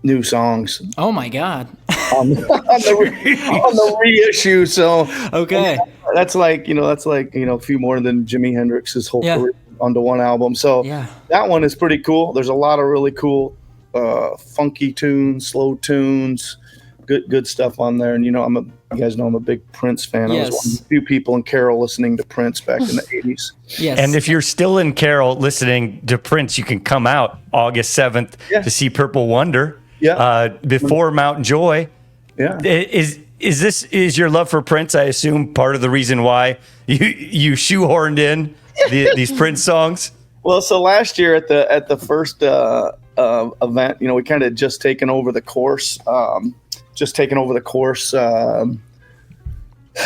new songs. Oh my God. on the reissue. So okay. That's like a few more than Jimi Hendrix's whole career onto one album. So that one is pretty cool. There's a lot of really cool funky tunes, slow tunes, good stuff on there. And you guys know I'm a big Prince fan. Yes. I was one of the few people in Carroll listening to Prince back in the 80s. Yes. And if you're still in Carroll listening to Prince, you can come out August 7th to see Purple Wonder before Mount Joy. Yeah. Is your love for Prince, I assume, part of the reason why you shoehorned in these Prince songs? Well, so last year at the first event, we kind of just taken over the course.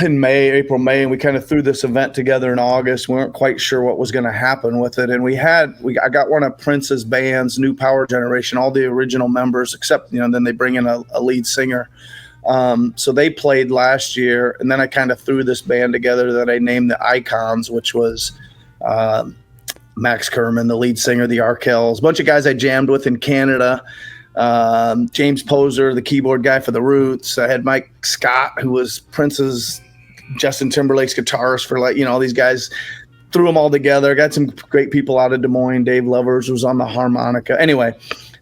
In April, May, and we kind of threw this event together in August. We weren't quite sure what was going to happen with it, and I got one of Prince's bands, New Power Generation, all the original members, except then they bring in a lead singer. So they played last year, and then I kind of threw this band together that I named the Icons, which was Max Kerman, the lead singer, the Arkells, a bunch of guys I jammed with in Canada. James Poser, the keyboard guy for the Roots. I had Mike Scott, who was Prince's, Justin Timberlake's guitarist for all these guys. Threw them all together. Got some great people out of Des Moines. Dave Lovers was on the harmonica. Anyway,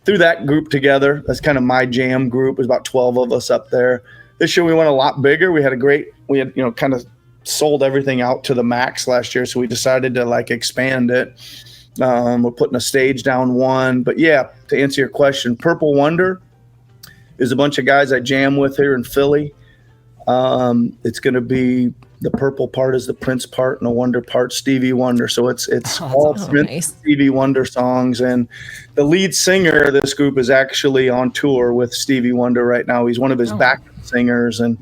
threw that group together. That's kind of my jam group. There's about 12 of us up there. This year we went a lot bigger. We had kind of sold everything out to the max last year, so we decided to expand it. We're putting a stage down one. But yeah, to answer your question, Purple Wonder is a bunch of guys I jam with here in Philly. It's going to be the purple part is the Prince part and the Wonder part Stevie Wonder. So it's all Prince nice. Stevie Wonder songs. And the lead singer of this group is actually on tour with Stevie Wonder right now. He's one of his backup singers, and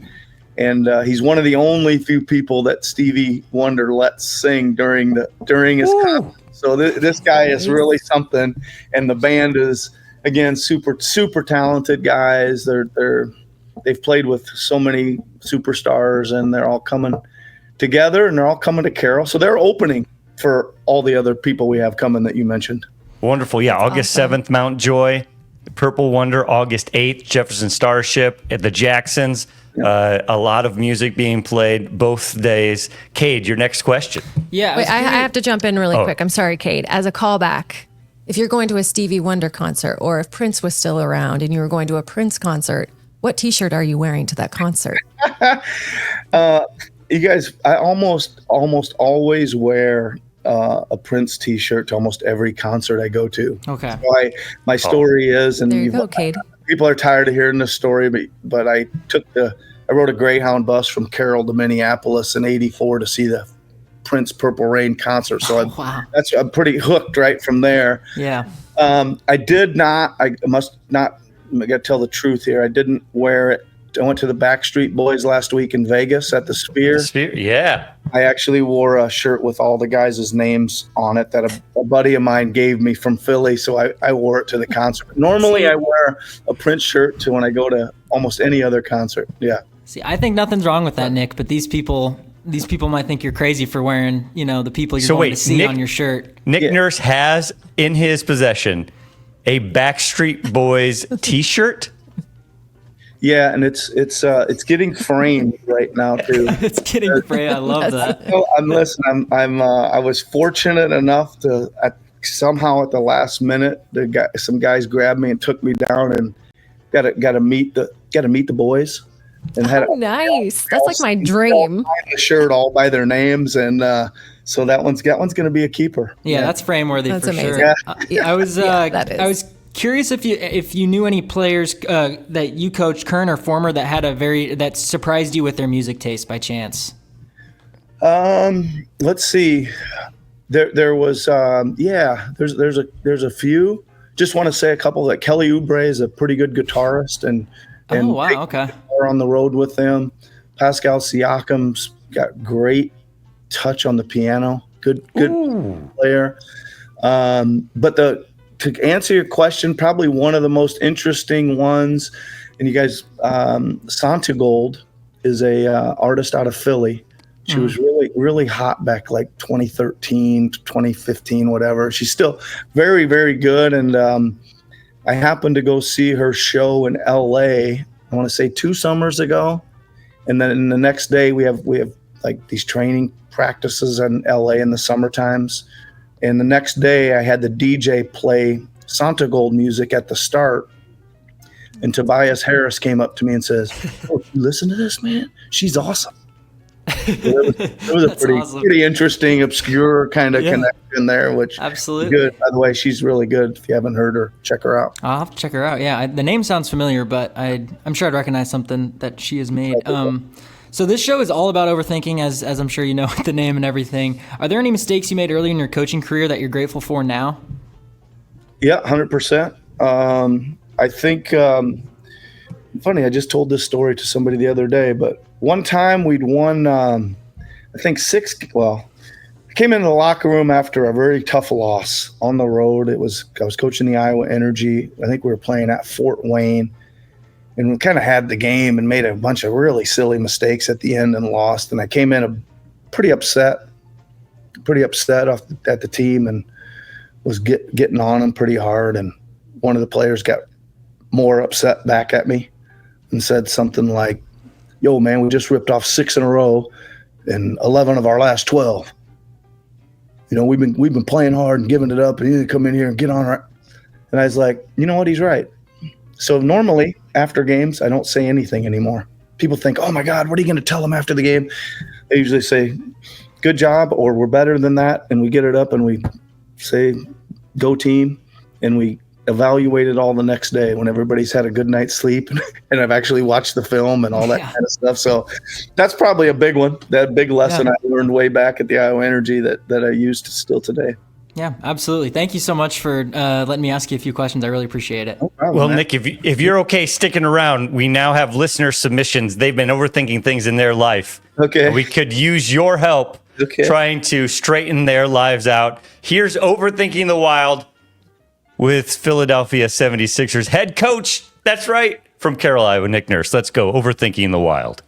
he's one of the only few people that Stevie Wonder lets sing during his concert. So this guy is really something, and the band is again super talented guys. They've played with so many superstars, and they're all coming together, and they're all coming to Carroll. So they're opening for all the other people we have coming that you mentioned. Wonderful. Yeah, August 7th, Mount Joy, Purple Wonder, August 8th, Jefferson Starship at the Jacksons. A lot of music being played both days. Cade, your next question. Yeah. Wait, I have to jump in really quick. I'm sorry, Kate. As a callback, if you're going to a Stevie Wonder concert, or if Prince was still around and you were going to a Prince concert, what T-shirt are you wearing to that concert? You guys, I almost always wear a Prince T-shirt to almost every concert I go to. Okay. So my story is, and There you go, Cade. People are tired of hearing this story, but I rode a Greyhound bus from Carroll to Minneapolis in '84 to see the Prince Purple Rain concert. So I'm pretty hooked right from there. Yeah. I must not. I got to tell the truth here. I didn't wear it. I went to the Backstreet Boys last week in Vegas at the Sphere. Yeah. I actually wore a shirt with all the guys' names on it that a buddy of mine gave me from Philly, so I wore it to the concert. Normally, I wear a Prince shirt to when I go to almost any other concert. Yeah. See, I think nothing's wrong with that, Nick, but these people might think you're crazy for wearing, the people you're going to see on your shirt. Nick Nurse has in his possession a Backstreet Boys T-shirt. Yeah, and it's getting framed right now too. It's getting framed. I love that. So, I was fortunate enough to somehow at the last minute, some guys grabbed me and took me down and got to meet the boys. And Nice. That's like my dream. The shirt all by their names, and so that one's going to be a keeper. Yeah, that's frame worthy for amazing. sure. Yeah. I was that is. I was curious if you knew any players that you coached, current or former, that had that surprised you with their music taste by chance. Let's see. There was there's a few. Just want to say a couple. That Kelly Oubre is a pretty good guitarist, and Okay. We're on the road with them. Pascal Siakam's got great touch on the piano. Good player. But to answer your question, probably one of the most interesting ones, and you guys, Santigold is a artist out of Philly. She was really, really hot back like 2013, 2015, whatever. She's still very, very good. And I happened to go see her show in LA, I want to say 2 summers ago. And then the next day we have like these training practices in LA in the summer times. And the next day I had the DJ play Santigold music at the start. And Tobias Harris came up to me and says, "Oh, you listen to this, man? She's awesome." It was a pretty interesting, obscure kind of connection there, which absolutely good. By the way, she's really good. If you haven't heard her, check her out. I'll have to check her out. Yeah, the name sounds familiar, but I'm sure I'd recognize something that she has made. So this show is all about overthinking, as I'm sure you know with the name and everything. Are there any mistakes you made early in your coaching career that you're grateful for now? Yeah, 100%. I think, funny, I just told this story to somebody the other day, but one time we'd won, I think I came into the locker room after a very tough loss on the road. I was coaching the Iowa Energy. I think we were playing at Fort Wayne, and we kind of had the game and made a bunch of really silly mistakes at the end and lost. And I came in pretty upset at the team, and was getting on him pretty hard, and one of the players got more upset back at me and said something like, "Yo, man, we just ripped off 6 in a row and 11 of our last 12. You know, we've been playing hard and giving it up, and you need to come in here and get on right." And I was like, you know what? He's right. So normally after games, I don't say anything anymore. People think, "Oh my God, what are you going to tell them after the game?" I usually say, "Good job," or "We're better than that." And we get it up and we say, "Go team." And we evaluate it all the next day when everybody's had a good night's sleep and I've actually watched the film and all that kind of stuff. So that's probably a big one, that big lesson I learned way back at the Iowa Energy that I use still today. Yeah, absolutely. Thank you so much for letting me ask you a few questions. I really appreciate it. No problem, Well, man. Nick, if you're okay sticking around, we now have listener submissions. They've been overthinking things in their life. Okay. We could use your help trying to straighten their lives out. Here's Overthinking the Wild with Philadelphia 76ers head coach. That's right. From Carroll, Iowa, Nick Nurse. Let's go. Overthinking the Wild.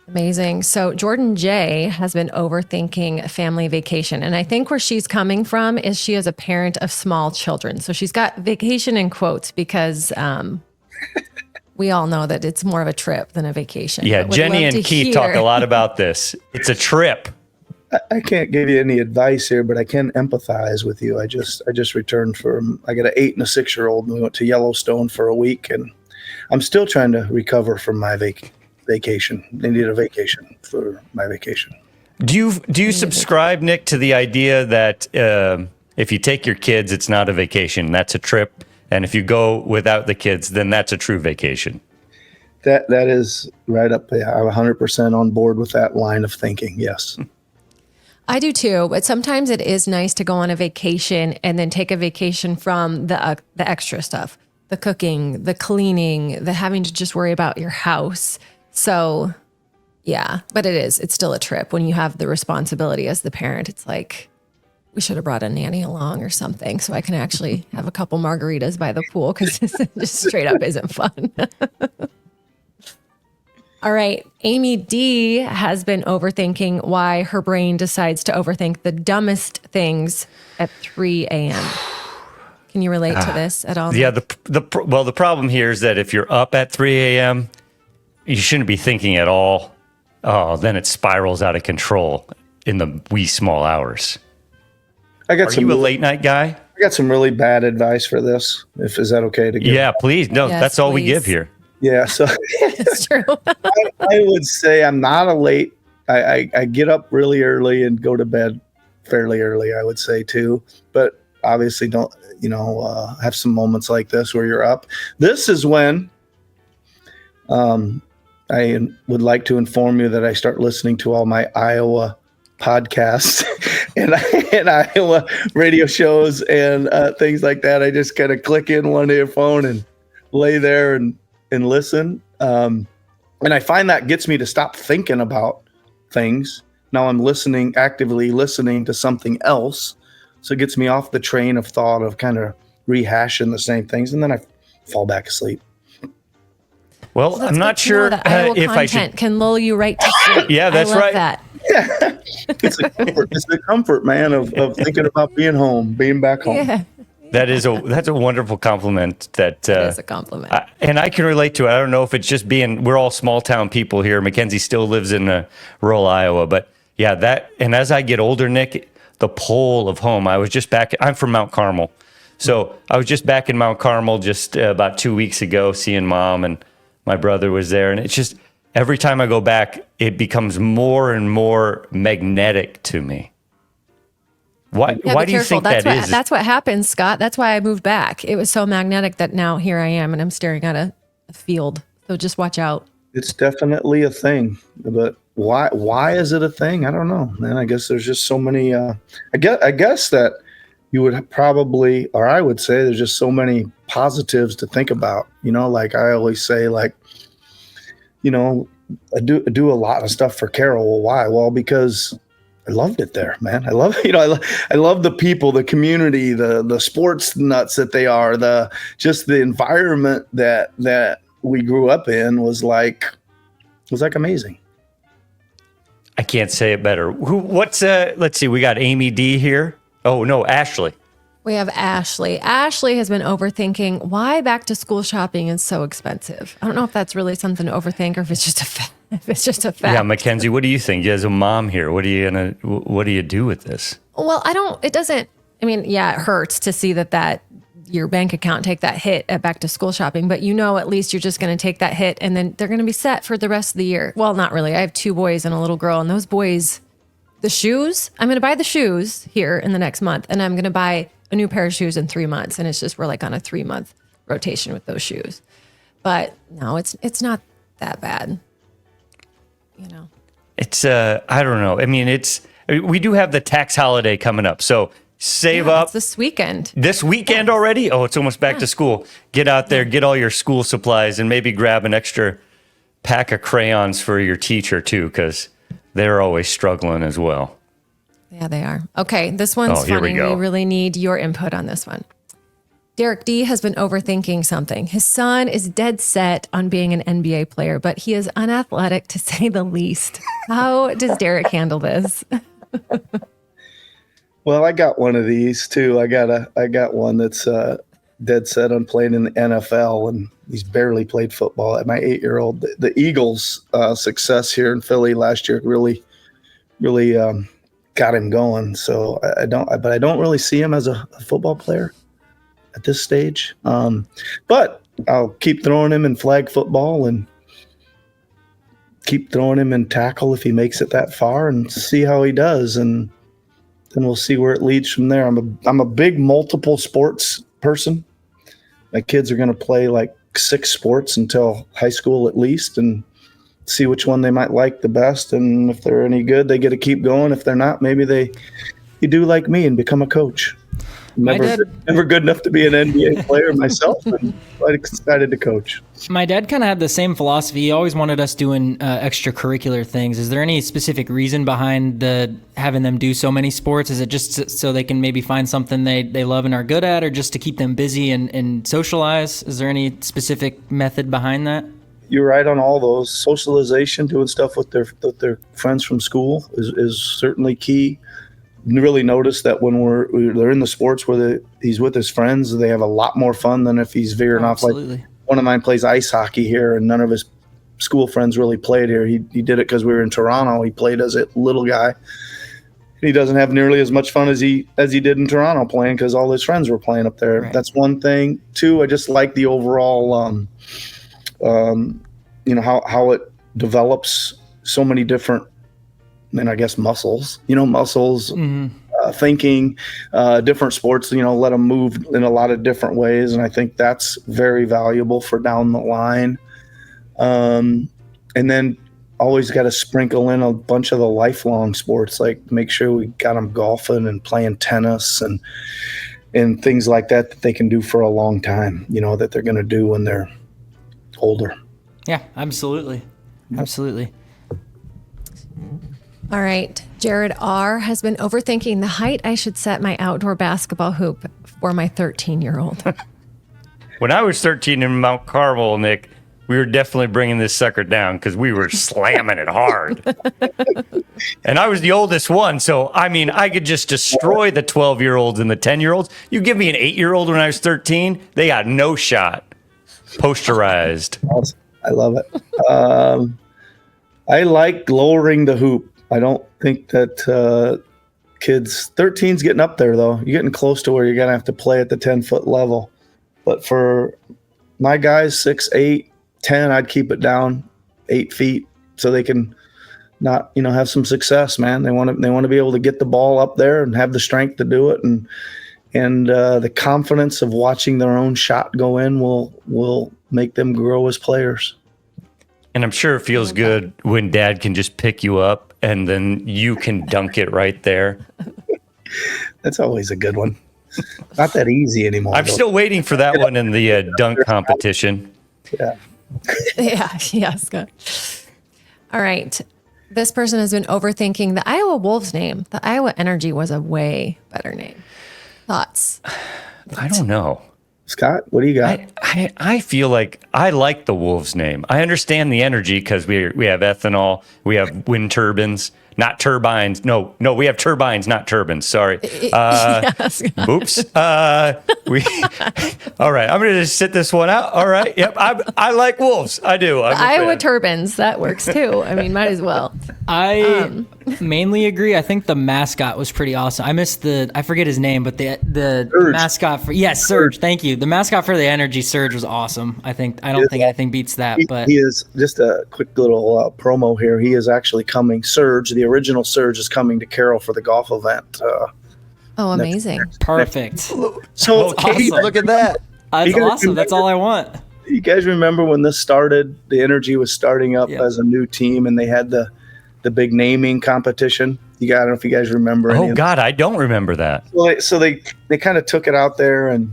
Amazing. So Jordan J has been overthinking family vacation. And I think where she's coming from is she is a parent of small children. So she's got vacation in quotes because we all know that it's more of a trip than a vacation. Yeah, But would Jenny love and to Keith hear- talk a lot about this. It's a trip. I can't give you any advice here, but I can empathize with you. I just returned I got an 8 and a 6-year-old, and we went to Yellowstone for a week, and I'm still trying to recover from my vacation. I needed a vacation for my vacation. Do you subscribe, Nick, to the idea that if you take your kids, it's not a vacation, that's a trip, and if you go without the kids, then that's a true vacation? That is right up there. I'm 100% on board with that line of thinking. Yes. I do too, but sometimes it is nice to go on a vacation and then take a vacation from the extra stuff, the cooking, the cleaning, the having to just worry about your house. So yeah, but it's still a trip when you have the responsibility as the parent. It's like, we should have brought a nanny along or something so I can actually have a couple margaritas by the pool because this just straight up isn't fun. All right. Amy D has been overthinking why her brain decides to overthink the dumbest things at 3 a.m. Can you relate to this at all? Yeah. The problem here is that if you're up at 3 a.m., you shouldn't be thinking at all. Oh, then it spirals out of control in the wee small hours. Are you a late night guy? I got some really bad advice for this. Is that okay to give? Yeah, please. No, Yes, that's all we please. give here. Yeah. So It's true. I would say I'm not a late. I get up really early and go to bed fairly early, I would say too. But obviously don't, have some moments like this where you're up. This is when I would like to inform you that I start listening to all my Iowa podcasts and Iowa radio shows and things like that. I just kind of click in one earphone and lay there and listen. And I find that gets me to stop thinking about things. Now I'm actively listening to something else. So it gets me off the train of thought of kind of rehashing the same things. And then I fall back asleep. Well, I'm not sure that Iowa if I should. content can lull you right to sleep. Yeah, that's I love right. That. It's the comfort, man, of thinking about being home, being back home. Yeah, That's a wonderful compliment. That is a compliment. and I can relate to it. I don't know if it's just we're all small town people here. Mackenzie still lives in rural Iowa, but yeah, that. And as I get older, Nick, the pull of home. I'm from Mount Carmel, so I was just back in Mount Carmel just about 2 weeks ago, seeing Mom, and my brother was there, and it's just every time I go back, it becomes more and more magnetic to me. Why do you think that is? That's what happened, Scott. That's why I moved back. It was so magnetic that now here I am and I'm staring at a field. So just watch out. It's definitely a thing, but why is it a thing? I don't know, man. I guess there's just so many. I guess that you would probably, or I would say, there's just so many positives to think about. Like I always say, I do a lot of stuff for Carroll. Well, why? Well, because I loved it there, man. I love the people, the community, the sports nuts that they are, the environment that we grew up in was like amazing. I can't say it better. Let's see. We got Amy D here. Oh, no, Ashley. We have Ashley. Ashley has been overthinking why back to school shopping is so expensive. I don't know if that's really something to overthink or if it's just a fact. Yeah, Mackenzie, what do you think? As a mom here, what do you do with this? Well, it hurts to see that your bank account take that hit at back to school shopping, but at least you're just going to take that hit and then they're going to be set for the rest of the year. Well, not really. I have 2 boys and a little girl, and those boys, the shoes, I'm going to buy the shoes here in the next month, and I'm going to buy a new pair of shoes in 3 months. And it's just, we're like on a 3-month rotation with those shoes. But no, it's not that bad. It's, I don't know. I mean, we do have the tax holiday coming up. So save up. It's this weekend. This weekend already? Oh, it's almost back to school. Get out there, get all your school supplies, and maybe grab an extra pack of crayons for your teacher too, because they're always struggling as well. Yeah, they are. Okay, this one's funny. Here we go. We really need your input on this one. Derek D has been overthinking something. His son is dead set on being an NBA player, but he is unathletic to say the least. How does Derek handle this? Well, I got one of these too. I got one that's dead set on playing in the NFL, and he's barely played football. At my 8-year-old, the Eagles' success here in Philly last year really got him going. So I don't really see him as a football player at this stage. But I'll keep throwing him in flag football and keep throwing him in tackle if he makes it that far, and see how he does. And then we'll see where it leads from there. I'm a big multiple sports person. My kids are going to play like 6 sports until high school at least, and see which one they might like the best. And if they're any good, they get to keep going. If they're not, maybe you do like me and become a coach. Never good enough to be an NBA player myself, but quite excited to coach. My dad kind of had the same philosophy. He always wanted us doing extracurricular things. Is there any specific reason behind having them do so many sports? Is it just so they can maybe find something they love and are good at, or just to keep them busy and socialize? Is there any specific method behind that? You're right on all those. Socialization, doing stuff with their friends from school is certainly key. Really notice that when they're in the sports where he's with his friends, they have a lot more fun than if he's veering off. Like one of mine plays ice hockey here, and none of his school friends really played here. He did it because we were in Toronto. He played as a little guy. He doesn't have nearly as much fun as he did in Toronto playing because all his friends were playing up there. Right. That's one thing. 2, I just like the overall, how it develops so many different, and I guess muscles, thinking, different sports, let them move in a lot of different ways. And I think that's very valuable for down the line. And then always got to sprinkle in a bunch of the lifelong sports, like make sure we got them golfing and playing tennis and things like that they can do for a long time, that they're going to do when they're older. Yeah, absolutely. Absolutely. All right. Jared R. has been overthinking the height I should set my outdoor basketball hoop for my 13-year-old. When I was 13 in Mount Carmel, Nick, we were definitely bringing this sucker down because we were slamming it hard. And I was the oldest one, so, I could just destroy the 12-year-olds and the 10-year-olds. You give me an 8-year-old when I was 13, they got no shot. Posterized. I love it. I like lowering the hoop. I don't think that kids, 13's getting up there, though. You're getting close to where you're going to have to play at the 10-foot level. But for my guys, 6, 8, 10, I'd keep it down 8 feet so they can not, have some success, man. They want to be able to get the ball up there and have the strength to do it. And the confidence of watching their own shot go in will make them grow as players. And I'm sure it feels good when Dad can just pick you up and then you can dunk it right there. That's always a good one. Not that easy anymore. I'm still waiting for that one in the dunk competition. Yeah. Yeah, Scott. All right. This person has been overthinking the Iowa Wolves name. The Iowa Energy was a way better name. Thoughts? I don't know. Scott, what do you got? I feel like I like the Wolves name. I understand the energy because we have ethanol, we have wind turbines. not turbines. No, we have turbines, not turbines. Sorry. Yes. Oops. All right. I'm going to just sit this one out. All right. Yep. I like wolves. I do. I'm a Iowa fan. turbines, that works too. I mean, might as well. I mainly agree. I think the mascot was pretty awesome. I forget his name, but the mascot for Surge. Thank you. The mascot for the Energy Surge was awesome. I don't think anything beats that. But he is just a quick little promo here. He is actually coming. Surge, the original Surge, is coming to Carroll for the golf event. Oh, amazing. perfect. So Awesome. Look at that. That's You guys awesome. That's all I want. you guys remember when this started? The Energy was starting up Yeah. as a new team, and they had the big naming competition. I don't know if you guys remember. any Oh of God, I don't remember that. So they kind of took it out there and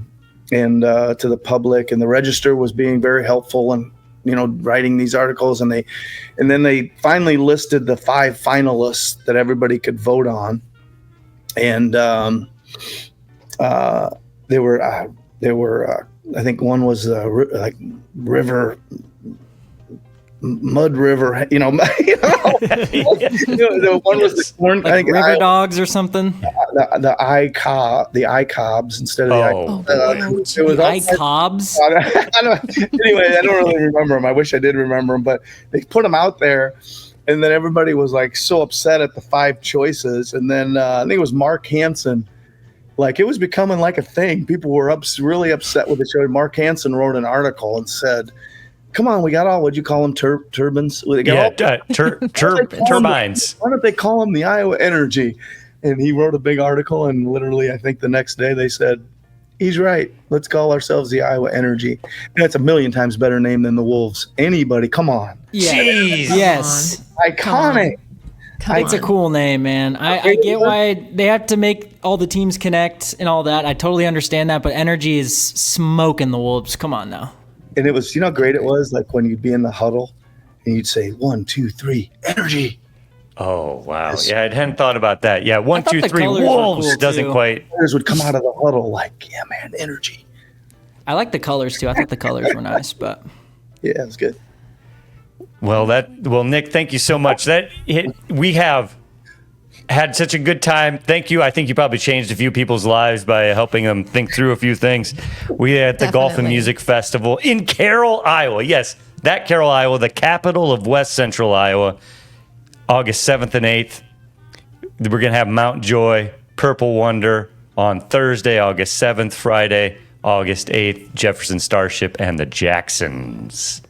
to the public, and the Register was being very helpful and writing these articles, and then they finally listed the 5 finalists that everybody could vote on, and they were I think one was like river. Mud River, the one was the corn, I Like think River Dogs or something. the ICOBs instead of Oh, it was ICOBs. Anyway, I don't really remember them. I wish I did remember them, but they put them out there, and then everybody was like so upset at the 5 choices, and then I think it was Mark Hansen. Like, it was becoming like a thing. People were really upset with the show. Mark Hansen wrote an article and said, "Come on, we got all, what'd you call them, turbines? They got turbines. Why don't they call them the Iowa Energy?" And he wrote a big article, and literally, I think the next day they said, "He's right. Let's call ourselves the Iowa Energy." And that's a million times better name than the Wolves. Anybody, come on. Yeah. Jeez. Yes. Iconic. It's a cool name, man. I get why they have to make all the teams connect and all that. I totally understand that, but Energy is smoking the Wolves. Come on now. And it was, how great it was, like when you'd be in the huddle and you'd say 1, 2, 3, Energy. Oh wow. Yeah, I hadn't thought about that. Yeah, 1, 2, the 3 colors were wolves cool, doesn't too. quite. Players would come out of the huddle like, "Yeah, man, Energy." I like the colors too. I thought the colors were nice, but Yeah, it was good. Well, Nick, thank you so much. We have had such a good time. Thank you. I think you probably changed a few people's lives by helping them think through a few things. We had the Golf and Definitely. Music Festival in Carroll, Iowa. Yes, that Carroll, Iowa, the capital of West Central Iowa, August 7th and 8th. We're going to have Mount Joy, Purple Wonder on Thursday, August 7th, Friday, August 8th, Jefferson Starship, and the Jacksons.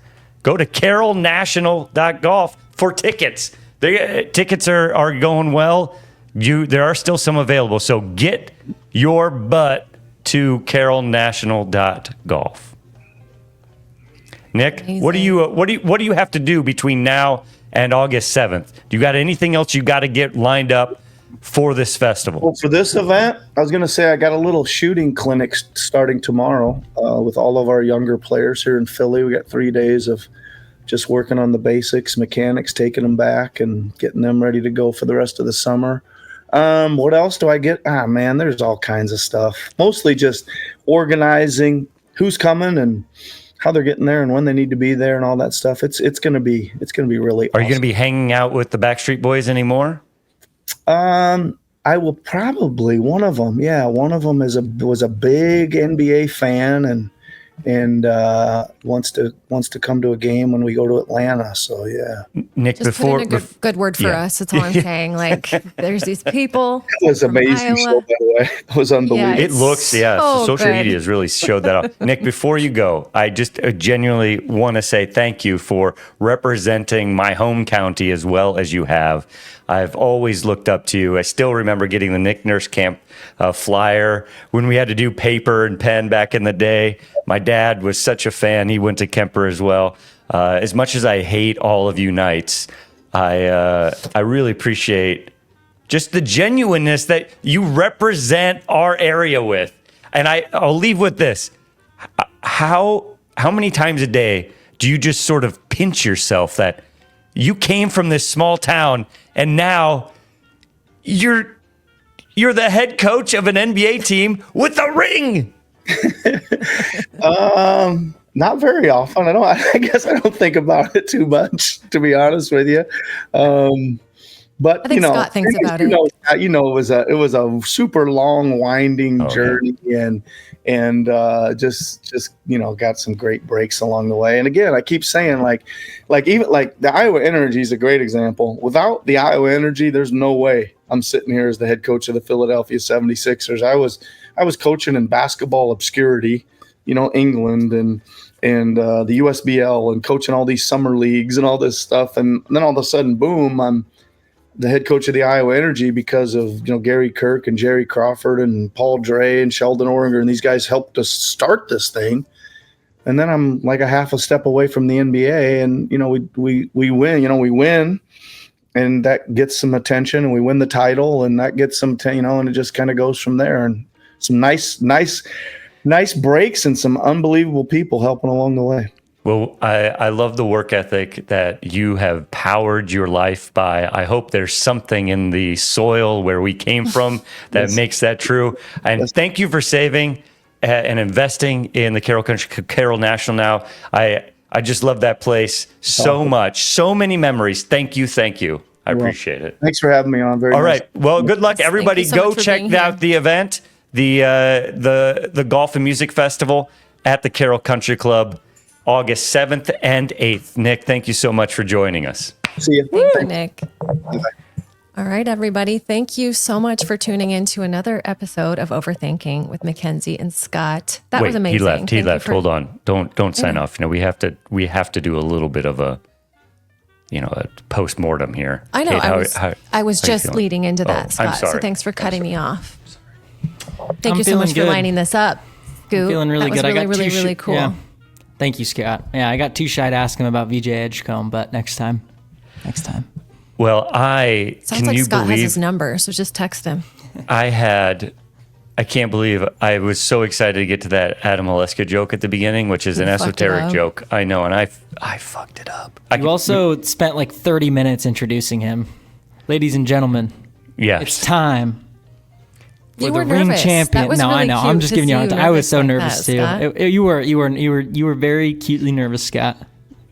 Go to carrollnational.golf for tickets. Tickets are going well. There are still some available, so get your butt to carrollnational.golf. Nick, what do you have to do between now and August 7th? Do you got anything else you got to get lined up for this festival? Well, for this event, I was going to say I got a little shooting clinic starting tomorrow with all of our younger players here in Philly. We got 3 days of just working on the basics, mechanics, taking them back and getting them ready to go for the rest of the summer. What else do I get? Man, there's all kinds of stuff. Mostly just organizing who's coming and how they're getting there and when they need to be there and all that stuff. It's going to be really Are awesome. you going to be hanging out with the Backstreet Boys anymore? I will probably, one of them. Yeah, one of them was a big NBA fan and wants to come to a game when we go to Atlanta. So yeah, Nick, Just put in a good word for yeah. us. That's all I'm saying. Like, there's these people. it was from amazing Iowa. show, by the way. It was unbelievable. It looks, so social good. media has really showed that off. Nick, before you go, I just genuinely want to say thank you for representing my home county as well as you have. I've always looked up to you. I still remember getting the Nick Nurse Camp flyer when we had to do paper and pen back in the day. My dad was such a fan. He went to Kemper as well. As much as I hate all of you Knights, I really appreciate just the genuineness that you represent our area with. And I'll leave with this. How many times a day do you just sort of pinch yourself that you came from this small town and now you're the head coach of an NBA team with a ring? Not very often. I guess I don't think about it too much, to be honest with you. But I think Scott thinks about it. It was a super long, winding journey, and just got some great breaks along the way. And again, I keep saying like the Iowa Energy is a great example. Without the Iowa Energy, there's no way I'm sitting here as the head coach of the Philadelphia 76ers. I was coaching in basketball obscurity, England and the USBL, and coaching all these summer leagues and all this stuff. And then all of a sudden, boom, I'm the head coach of the Iowa Energy because of, Gary Kirk and Jerry Crawford and Paul Dre and Sheldon Oringer. And these guys helped us start this thing. And then I'm like a half a step away from the NBA, and, we win, and that gets some attention, and we win the title, and that gets some, and it just kind of goes from there. And some nice breaks and some unbelievable people helping along the way. Well, I love the work ethic that you have powered your life by. I hope there's something in the soil where we came from that makes that true. And thank you for saving and investing in the Carroll National now. I just love that place so much. So many memories. Thank you. I appreciate it. Thanks for having me on. All right. Well, good luck, everybody. Go check out the event, the Golf and Music Festival at the Carroll Country Club, August 7th and 8th. Nick, thank you so much for joining us. See you. Thank you, Nick. Bye-bye. All right, everybody. Thank you so much for tuning in to another episode of Overthinking with Mackenzie and Scott. That was amazing. He left. Hold on. Don't sign off. We have to do a little bit of a post-mortem here. I know. Kate, I was just leading into that, Scott. I'm sorry. So thanks for cutting me off. Thank you so much for lining this up. Scoop. I'm feeling really good. I got really cool. Yeah. Thank you, Scott. Yeah, I got too shy to ask him about VJ Edgecombe, but next time. Well, Sounds like Scott has his number, so just text him. I can't believe I was so excited to get to that Adam Oleska joke at the beginning, which is an esoteric joke. I know, and I fucked it up. You also spent like 30 minutes introducing him. Ladies and gentlemen, it's time. You for were the ring nervous. champion. That was no, really I know. Cute I'm just giving you. I was so nervous too. You were very cutely nervous, Scott.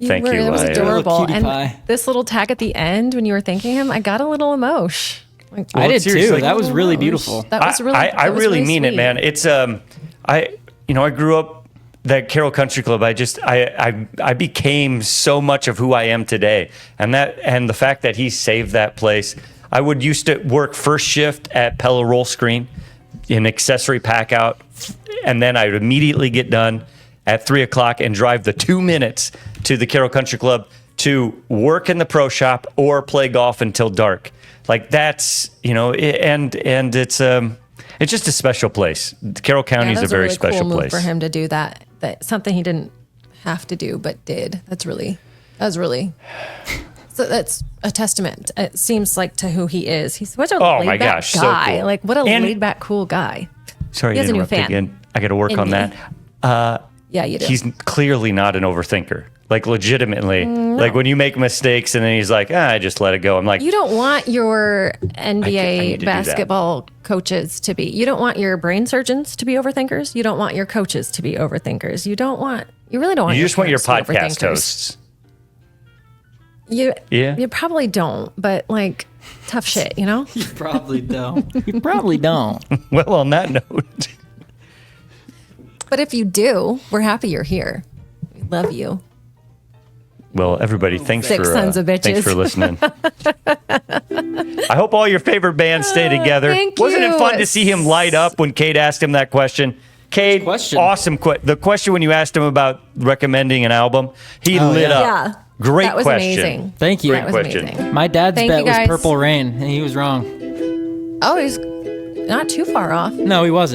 Thank you. It was adorable. And pie. this little tag at the end when you were thanking him, I got a little emotion. I did too. That was really beautiful. That was really. I really mean sweet. it, man. It's I grew up that Carroll Country Club. I became so much of who I am today, and the fact that he saved that place. I would used to work first shift at Pella Roll Screen in accessory pack out, and then I would immediately get done at 3:00 and drive the 2 minutes to the Carroll Country Club to work in the pro shop or play golf until dark. Like that's, and it's just a special place. Carroll County is a very special cool place move for him to do that. That something he didn't have to do but did. That was really. So that's a testament. It seems like to who he is. He's such a laid back so guy. cool. Like what a laid back cool guy. Sorry to interrupt again. I got to work on that. Yeah, you do. He's clearly not an overthinker. Like legitimately, like when you make mistakes and then he's like, I just let it go. I'm like, you don't want your NBA basketball coaches to be. You don't want your brain surgeons to be overthinkers. You don't want your coaches to be overthinkers. You really don't want. You just want your podcast overthinkers. hosts. You probably don't, but like tough shit, You probably don't. Well, on that note. But if you do, we're happy you're here. We love you. Well, everybody, thanks sons of bitches. Thanks for listening. I hope all your favorite bands stay together. Wasn't it fun to see him light up when Kate asked him that question? Kate, awesome. The question when you asked him about recommending an album, he lit up. Yeah. Great that was question. Amazing. Thank you. That was amazing. My dad's bet was Purple Rain, and he was wrong. Oh, he's not too far off. No, he wasn't.